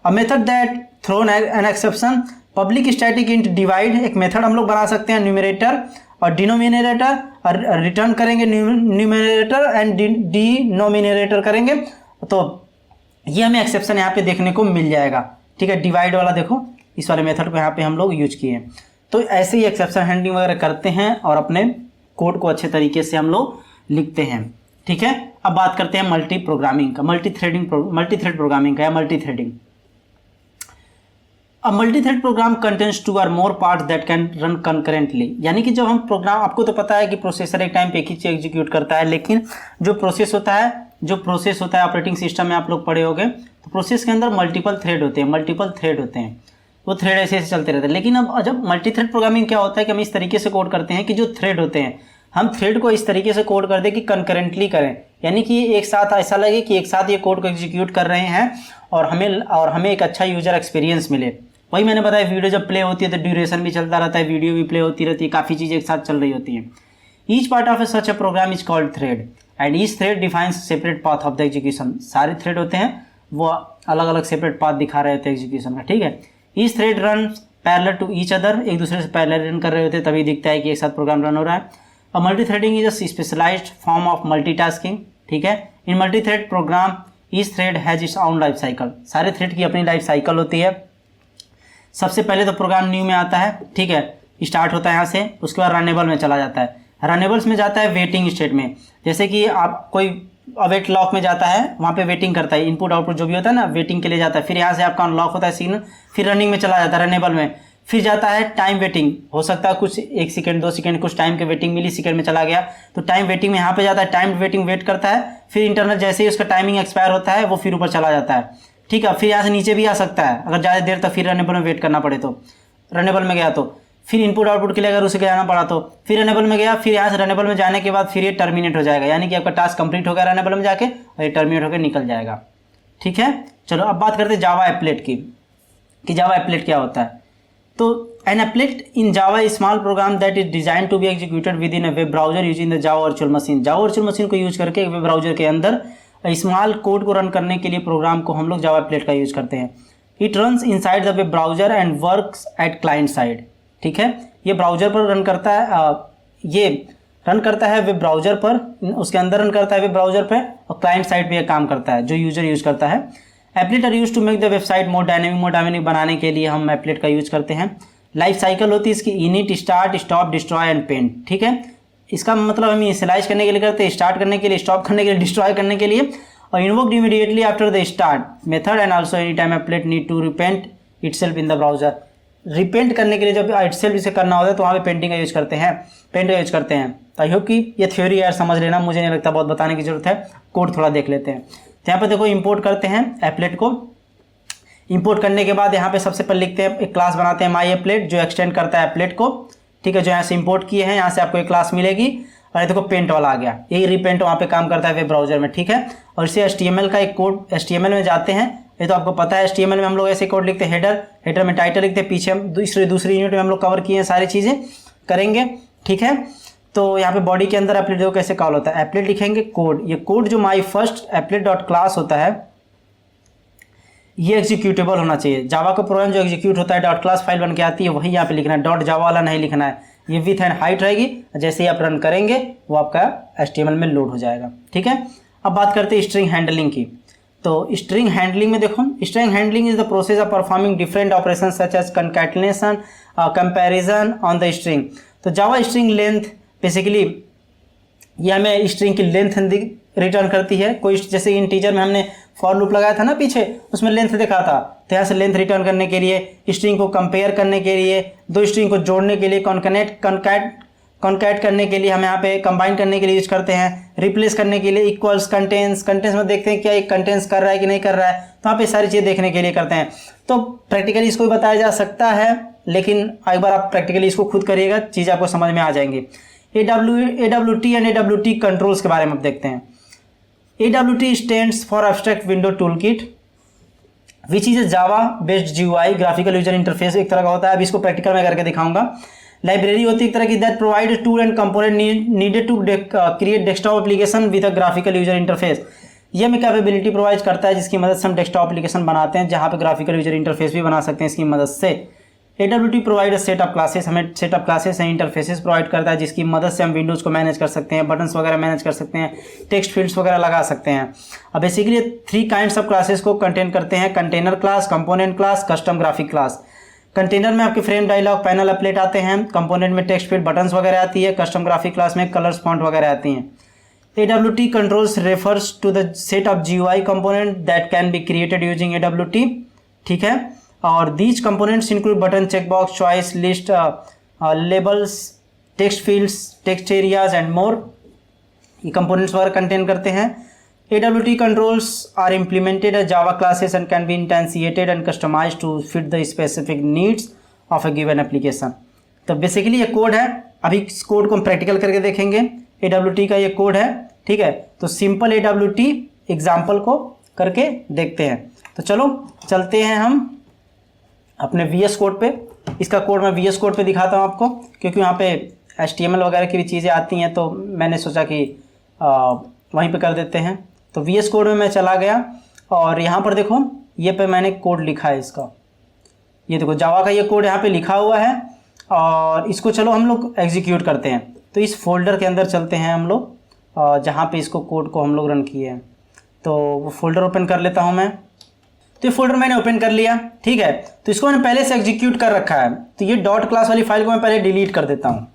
A method that thrown an exception, public static int divide, एक मेथड हम लोग बना सकते हैं न्यूमरेटर और डिनोमिनेटर रिटर्न करेंगे न्यूमरेटर एंड डिनोमिनेटर करेंगे, तो ये हमें एक्सेप्शन यहाँ पे देखने को मिल जाएगा। ठीक है, डिवाइड वाला देखो, इस वाले मेथड को यहाँ पे हम लोग यूज किए हैं। तो ऐसे ही एक्सेप्शन हैंडलिंग वगैरह करते हैं और अपने कोड को अच्छे तरीके से हम लोग लिखते हैं। ठीक है, अब बात करते हैं मल्टी प्रोग्रामिंग का, मल्टी थ्रेड प्रोग्रामिंग का या मल्टी थ्रेडिंग। अब मल्टी थ्रेड प्रोग्राम कंटेन्स 2 और more parts that can run concurrently, यानी कि जब हम प्रोग्राम, आपको तो पता है कि प्रोसेसर एक टाइम पे एक ही चीज एग्जीक्यूट करता है, लेकिन जो प्रोसेस होता है ऑपरेटिंग सिस्टम में आप लोग पढ़े होंगे, तो प्रोसेस के अंदर मल्टीपल थ्रेड होते हैं, वो थ्रेड ऐसे ऐसे चलते रहते हैं। लेकिन अब जब मल्टी थ्रेड प्रोग्रामिंग क्या होता है कि हम इस तरीके से कोड करते हैं कि जो थ्रेड होते हैं, हम थ्रेड को इस तरीके से कोड कर दें कि कंकरेंटली करें, यानी कि एक साथ ऐसा लगे कि एक साथ ये कोड को एग्जीक्यूट कर रहे हैं और हमें एक अच्छा यूजर एक्सपीरियंस मिले। वही मैंने बताया, वीडियो जब प्ले होती है तो ड्यूरेशन भी चलता रहता है, वीडियो भी प्ले होती रहती है, काफ़ी चीज़ें एक साथ चल रही होती हैं। Each part of such a program is called thread and each thread defines separate path of the execution. सारे थ्रेड होते हैं वो अलग अलग सेपरेट पाथ दिखा रहे होते हैं एग्जीक्यूशन का। ठीक है, each thread run parallel to each other, एक दूसरे से पैरेलल रन कर रहे होते हैं, तभी दिखता है कि एक साथ प्रोग्राम रन हो रहा है। और multi threading is a specialised form of multitasking. ठीक है, in multi thread program each thread has its own life cycle. सारे थ्रेड की अपनी लाइफ साइकिल होती है। सबसे पहले तो प्रोग्राम न्यू में आता है, ठीक है, स्टार्ट होता है यहाँ से, उसके बाद रनेबल में चला जाता है, रनेबल्स में जाता है वेटिंग स्टेट में। जैसे कि आप कोई अवेट लॉक में जाता है, वहाँ पे वेटिंग करता है, इनपुट आउटपुट जो भी होता है ना, वेटिंग के लिए जाता है। फिर यहाँ से आपका अनलॉक होता है सिग्नल, फिर रनिंग में चला जाता है रनेबल में, फिर जाता है टाइम वेटिंग, हो सकता है कुछ 1 सेकंड 2 सेकंड कुछ टाइम के वेटिंग मिली सेकंड में चला गया, तो टाइम वेटिंग में यहाँ पे जाता है, टाइम वेटिंग वेट करता है, फिर इंटरनल जैसे ही उसका टाइमिंग एक्सपायर होता है वो फिर ऊपर चला जाता है। ठीक है, फिर यहाँ से नीचे भी आ सकता है अगर ज़्यादा देर तक फिर रनेबल में वेट करना पड़े तो, रनेबल में गया तो फिर इनपुट आउटपुट के लिए अगर उसे जाना पड़ा तो फिर रनेबल में गया, फिर यहाँ से रनेबल में जाने के बाद फिर ये टर्मिनेट हो जाएगा, यानी कि आपका टास्क कंप्लीट हो गया रनेबल में जाके और ये टर्मिनेट होकर निकल जाएगा। ठीक है, चलो अब बात करते हैं जावा एप्लेट की, कि जावा एप्लेट क्या होता है। तो an applet in Java small program that is design to be executed within a web browser using the Java virtual machine. Java virtual machine को यूज करके वेब ब्राउजर के अंदर स्मॉल कोड को run करने के लिए programme को हम लोग जावा एप्लेट का यूज करते हैं। It runs inside the web browser and works at client side. ठीक है, ये ब्राउजर पर रन करता है, ये रन करता है वेब ब्राउजर पर, उसके अंदर रन करता है वेब ब्राउजर पे, और क्लाइंट साइड पे ये काम करता है जो यूजर यूज करता है। Applet are use to make the website more dynamic बनाने के लिए हम एप्लेट का यूज करते हैं। लाइफ साइकिल होती है इसकी init, start, stop, destroy and paint. ठीक है, इसका मतलब हम इनिशियलाइज करने के लिए करते हैं, स्टार्ट करने के लिए, स्टॉप करने के लिए, डिस्ट्रॉय करने के लिए, और invoked immediately after the start method and also any time applet need to repaint itself in the browser. Repaint करने के लिए जब इटसेल्फ इसे करना होता है तो वहाँ पे पेंटिंग का यूज करते हैं, पेंट का यूज करते हैं। तो आई होप कि ये थ्योरी यार समझ लेना, मुझे नहीं लगता बहुत बताने की जरूरत है, कोड थोड़ा देख लेते हैं। तो यहाँ पे देखो इंपोर्ट करते हैं एप्लेट को, इंपोर्ट करने के बाद यहाँ पे सबसे पहले लिखते हैं, एक क्लास बनाते हैं माई एप्लेट जो एक्सटेंड करता है एप्लेट को। ठीक है, जो यहाँ से इंपोर्ट किए हैं यहाँ से आपको एक क्लास मिलेगी, और ये देखो पेंट वाला आ गया, यही रिपेंट वहाँ पे काम करता है वेब ब्राउजर में। ठीक है, और इसे HTML का एक कोड, HTML में जाते हैं, ये तो आपको पता है HTML में हम लोग ऐसे कोड लिखते हैं, हेडर में टाइटल लिखते हैं, पीछे हम दूसरी यूनिट में हम लोग कवर किए हैं, सारी चीज़ें करेंगे। ठीक है, तो यहाँ पे बॉडी के अंदर एप्लेट देखो कैसे कॉल होता है, एप्लेट लिखेंगे कोड, ये कोड जो my first applet dot class होता है ये एग्जीक्यूटेबल होना चाहिए। जावा का प्रोग्राम जो एग्जीक्यूट होता है डॉट क्लास फाइल बन के आती है वही यहाँ पे लिखना है, डॉट जावा वाला नहीं लिखना है। ये विथ एंड हाइट रहेगी, जैसे ही आप रन करेंगे वो आपका HTML में लोड हो जाएगा। ठीक है, अब बात करते हैं स्ट्रिंग हैंडलिंग की। तो स्ट्रिंग हैंडलिंग में देखो, string handling is the process of performing different operation such as concatenation, comparison on the string. तो जावा स्ट्रिंग लेंथ बेसिकली ये हमें स्ट्रिंग की लेंथ रिटर्न करती है। कोई जैसे इंटीजर में हमने फॉर लूप लगाया था ना पीछे, उसमें लेंथ देखा था, तो यहाँ से लेंथ रिटर्न करने के लिए, स्ट्रिंग को कंपेयर करने के लिए, दो स्ट्रिंग को जोड़ने के लिए, कॉन्कैट करने के लिए हम यहाँ पे कंबाइन करने के लिए यूज करते हैं, रिप्लेस करने के लिए इक्वल्स, कंटेंस में देखते हैं क्या एक कंटेंस कर रहा है कि नहीं कर रहा है, तो वहाँ पे सारी चीज़ें देखने के लिए करते हैं। तो प्रैक्टिकली इसको भी बताया जा सकता है, लेकिन एक बार आप प्रैक्टिकली इसको खुद करिएगा, चीज़ आपको समझ में आ जाएंगी। AWT एंड AWT कंट्रोल्स के बारे में आप देखते हैं। AWT stands for abstract window toolkit which is Java based GUI, graphical user interface एक तरह का होता है। अभी इसको प्रैक्टिकल में करके दिखाऊंगा। लाइब्रेरी होती है एक तरह की that provide tool and component needed to create desktop application with a graphical user interface. ये हमें कैपेबिलिटी प्रोवाइड करता है जिसकी मदद से हम डेस्कटॉप एप्लीकेशन बनाते हैं, जहाँ पे ग्राफिकल यूजर इंटरफेस भी बना सकते हैं इसकी मदद से। AWT provide set of classes, हमें set of classes and interfaces provide करता है जिसकी मदद से हम विंडोज़ को मैनेज कर सकते हैं, बटन्स वगैरह मैनेज कर सकते हैं, टेक्स्ट फील्ड्स वगैरह लगा सकते हैं। अब बेसिकली 3 काइंड्स ऑफ क्लासेस को कंटेन करते हैं, container class, component class, custom graphic class. Container में आपके फ्रेम, डायलॉग, पैनल, अपलेट आते हैं, कंपोनेंट में टेक्स्ट फील्ड, बटन्स वगैरह आती है, कस्टम ग्राफिक क्लास में कलर्स, फॉन्ट वगैरह आती हैं। AWT controls refers to the set of GUI component that can be created using AWT, ठीक है। और these components include button, checkbox, choice, list, labels, text fields, text areas and more। ये components वगैरह contain करते हैं। AWT controls are implemented as Java classes and can be instantiated and customized to fit the specific needs of a given application। तो basically ये code है, अभी इस code को हम प्रैक्टिकल करके देखेंगे। AWT का ये कोड है, ठीक है। तो सिंपल AWT एग्जाम्पल को करके देखते हैं। तो चलो चलते हैं हम अपने VS कोड पे। इसका कोड मैं VS कोड पे दिखाता हूँ आपको, क्योंकि वहाँ पे HTML वगैरह की भी चीज़ें आती हैं, तो मैंने सोचा कि वहीं पे कर देते हैं। तो VS कोड में मैं चला गया और यहाँ पर देखो ये पे मैंने कोड लिखा है इसका, ये देखो जावा का ये कोड यहाँ पे लिखा हुआ है। और इसको चलो हम लोग एग्जीक्यूट करते हैं। तो इस फोल्डर के अंदर चलते हैं हम लोग, जहाँ पे इसको कोड को हम लोग रन किए हैं। तो वो फोल्डर ओपन कर लेता हूँ मैं। तो ये फोल्डर मैंने ओपन कर लिया, ठीक है। तो इसको मैंने पहले से एग्जीक्यूट कर रखा है, तो ये डॉट क्लास वाली फाइल को मैं पहले डिलीट कर देता हूँ।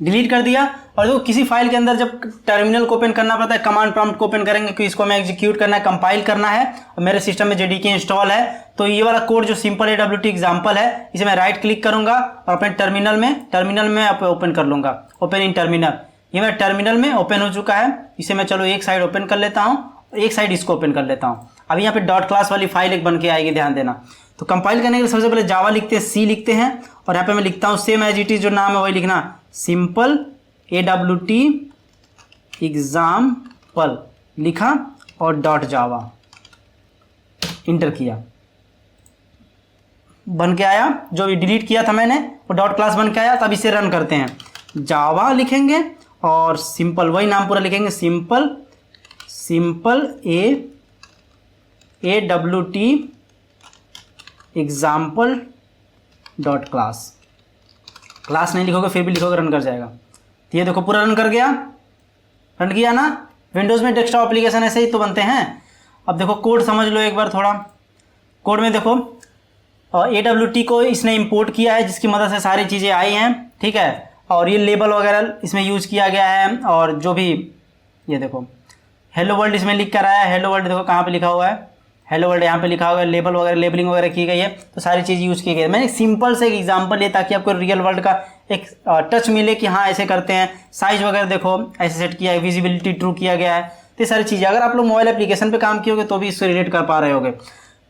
डिलीट कर दिया। और देखो किसी फाइल के अंदर जब टर्मिनल को ओपन करना पड़ता है, कमांड प्रॉम्प्ट को ओपन करेंगे कि इसको हमें एग्जीक्यूट करना है, कंपाइल करना है, और मेरे सिस्टम में JDK इंस्टॉल है। तो ये वाला कोड जो सिंपल AWT एग्जाम्पल है, इसे मैं राइट क्लिक करूंगा और अपने टर्मिनल में ओपन कर लूंगा, ओपन इन टर्मिनल। ये मेरा टर्मिनल में ओपन हो चुका है। इसे मैं चलो एक साइड ओपन कर लेता हूँ, एक साइड इसको ओपन कर लेता हूँ। अभी यहाँ पे डॉट क्लास वाली फाइल एक बन के आएगी, ध्यान देना। तो कंपाइल करने के लिए सबसे पहले जावा लिखते हैं, C लिखते हैं, और यहाँ पे मैं लिखता हूँ सेम एज इट इज, जो नाम है वही लिखना, सिंपल AWT एग्जाम्पल लिखा और डॉट जावा इंटर किया, बन के आया। जो भी डिलीट किया था मैंने वो डॉट क्लास बन के आया। तब इसे रन करते हैं, जावा लिखेंगे और सिंपल वही नाम पूरा लिखेंगे, simple AWT example dot class. Class नहीं लिखोगे फिर भी लिखोगे, रन कर जाएगा। तो ये देखो पूरा रन कर गया, रन किया ना। विंडोज़ में डेस्कटॉप एप्लीकेशन ऐसे ही तो बनते हैं। अब देखो कोड समझ लो एक बार थोड़ा। कोड में देखो AWT को इसने इंपोर्ट किया है, जिसकी मदद से सारी चीज़ें आई हैं, ठीक है। और ये लेबल वगैरह इसमें यूज़ किया गया है। और जो भी ये देखो हेलो वर्ल्ड इसमें लिख कर आया है। हेलो वर्ल्ड देखो कहाँ पे लिखा हुआ है, हेलो वर्ल्ड यहाँ पे लिखा हुआ है। लेबल वगैरह लेबलिंग वगैरह की गई है, तो सारी चीज़ यूज़ की गई है। मैंने सिंपल से एक एग्जांपल लिया ताकि आपको रियल वर्ल्ड का एक टच मिले कि हाँ ऐसे करते हैं। साइज वगैरह देखो ऐसे सेट किया है, विजिबिलिटी ट्रू किया गया है। तो ये सारी चीज़ें अगर आप लोग मोबाइल एप्लीकेशन पे काम किए होगे तो भी इससे रिलेट कर पा रहे होगे।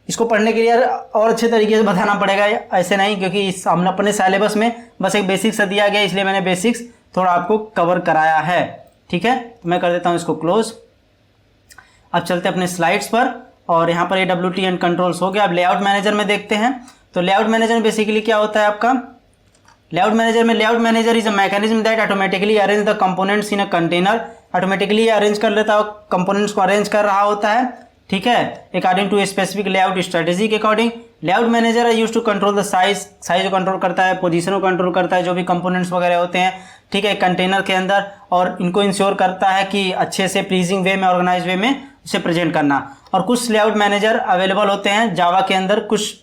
इसको पढ़ने के लिए यार और अच्छे तरीके से बताना पड़ेगा, ऐसे नहीं, क्योंकि इस हम अपने सिलेबस में बस एक बेसिक्स दिया गया, इसलिए मैंने बेसिक्स थोड़ा आपको कवर कराया है, ठीक है। तो मैं कर देता हूँ इसको क्लोज। अब चलते हैं अपने स्लाइड्स पर, और यहाँ पर AWT एंड कंट्रोल्स हो गया। अब लेआउट मैनेजर में देखते हैं। तो लेआउट मैनेजर में बेसिकली क्या होता है आपका, layout manager is a mechanism that automatically arrange the components in a container. Automatically arrange कर लेता है, कंपोनेंट्स को अरेंज कर रहा होता है, ठीक है, according to specific layout strategy के according. Layout manager use to control the size को कंट्रोल करता है, पोजीशन को कंट्रोल करता है, जो भी कंपोनेंट्स वगैरह होते हैं, ठीक है, कंटेनर के अंदर, और इनको इंश्योर करता है कि अच्छे से प्लीजिंग वे में, ऑर्गेनाइज वे में उसे प्रेजेंट करना। और कुछ लेआउट मैनेजर अवेलेबल होते हैं जावा के अंदर कुछ,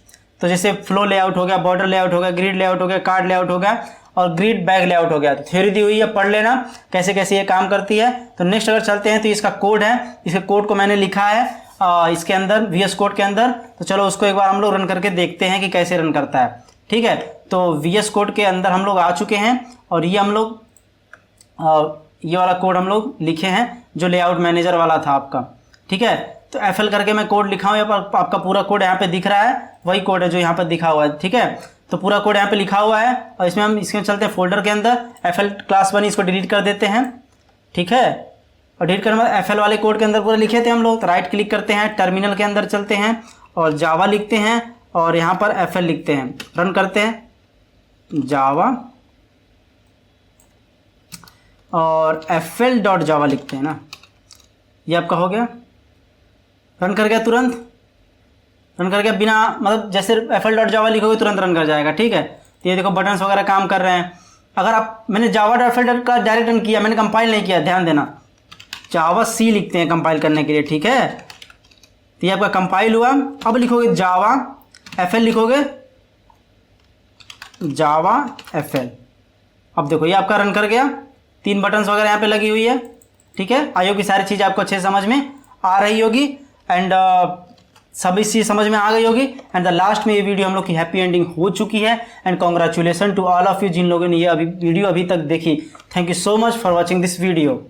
तो जैसे फ्लो लेआउट हो गया, बॉर्डर लेआउट हो गया, ग्रिड लेआउट हो गया, कार्ड लेआउट हो गया, और ग्रिड बैग लेआउट हो गया। तो थ्योरी दी हुई है, पढ़ लेना कैसे कैसे ये काम करती है। तो नेक्स्ट अगर चलते हैं तो इसका कोड है, इसके कोड को मैंने लिखा है इसके अंदर VS कोड के अंदर। तो चलो उसको एक बार हम लोग रन करके देखते हैं कि कैसे रन करता है, ठीक है। तो VS कोड के अंदर हम लोग आ चुके हैं, और ये हम लोग ये वाला कोड हम लोग लिखे हैं जो लेआउट मैनेजर वाला था आपका, ठीक है। तो FL करके मैं कोड लिखा हूँ, यहाँ पर आपका पूरा कोड यहाँ पे दिख रहा है, वही कोड है जो यहाँ पर दिखा हुआ है, ठीक है। तो पूरा कोड यहाँ पे लिखा हुआ है, और इसमें हम इसमें चलते हैं फोल्डर के अंदर। FL क्लास बनी, इसको डिलीट कर देते हैं, ठीक है। और डिलीट करने बाद FL वाले कोड के अंदर पूरा लिखे थे हम लोग। तो राइट क्लिक करते हैं, टर्मिनल के अंदर चलते हैं और जावा लिखते हैं, और यहाँ पर FL लिखते हैं, रन करते हैं जावा, और FL.java लिखते हैं ना, ये आपका हो गया, रन कर गया तुरंत। रन कर गया बिना मतलब जैसे fl.java लिखोगे तुरंत रन कर जाएगा। ठीक है, तो ये देखो बटन्स वगैरह काम कर रहे हैं। अगर आप मैंने java.fl का डायरेक्ट रन किया, मैंने कंपाइल नहीं किया, ध्यान देना, जावा सी लिखते हैं कंपाइल करने के लिए। ठीक है, तो ये आपका कंपाइल हुआ। अब लिखोगे जावा fl, लिखोगे जावा fl। अब देखो ये आपका रन कर गया, 3 बटन्स वगैरह यहाँ पे लगी हुई है। ठीक है, आई होगी सारी चीज़ आपको अच्छे से समझ में आ रही होगी एंड सब इस चीज़ समझ में आ गई होगी। एंड द लास्ट में ये वीडियो हम लोग की हैप्पी एंडिंग हो चुकी है। And congratulation to all of you जिन लोगों ने ये वीडियो अभी तक देखी। Thank you so much for watching this video.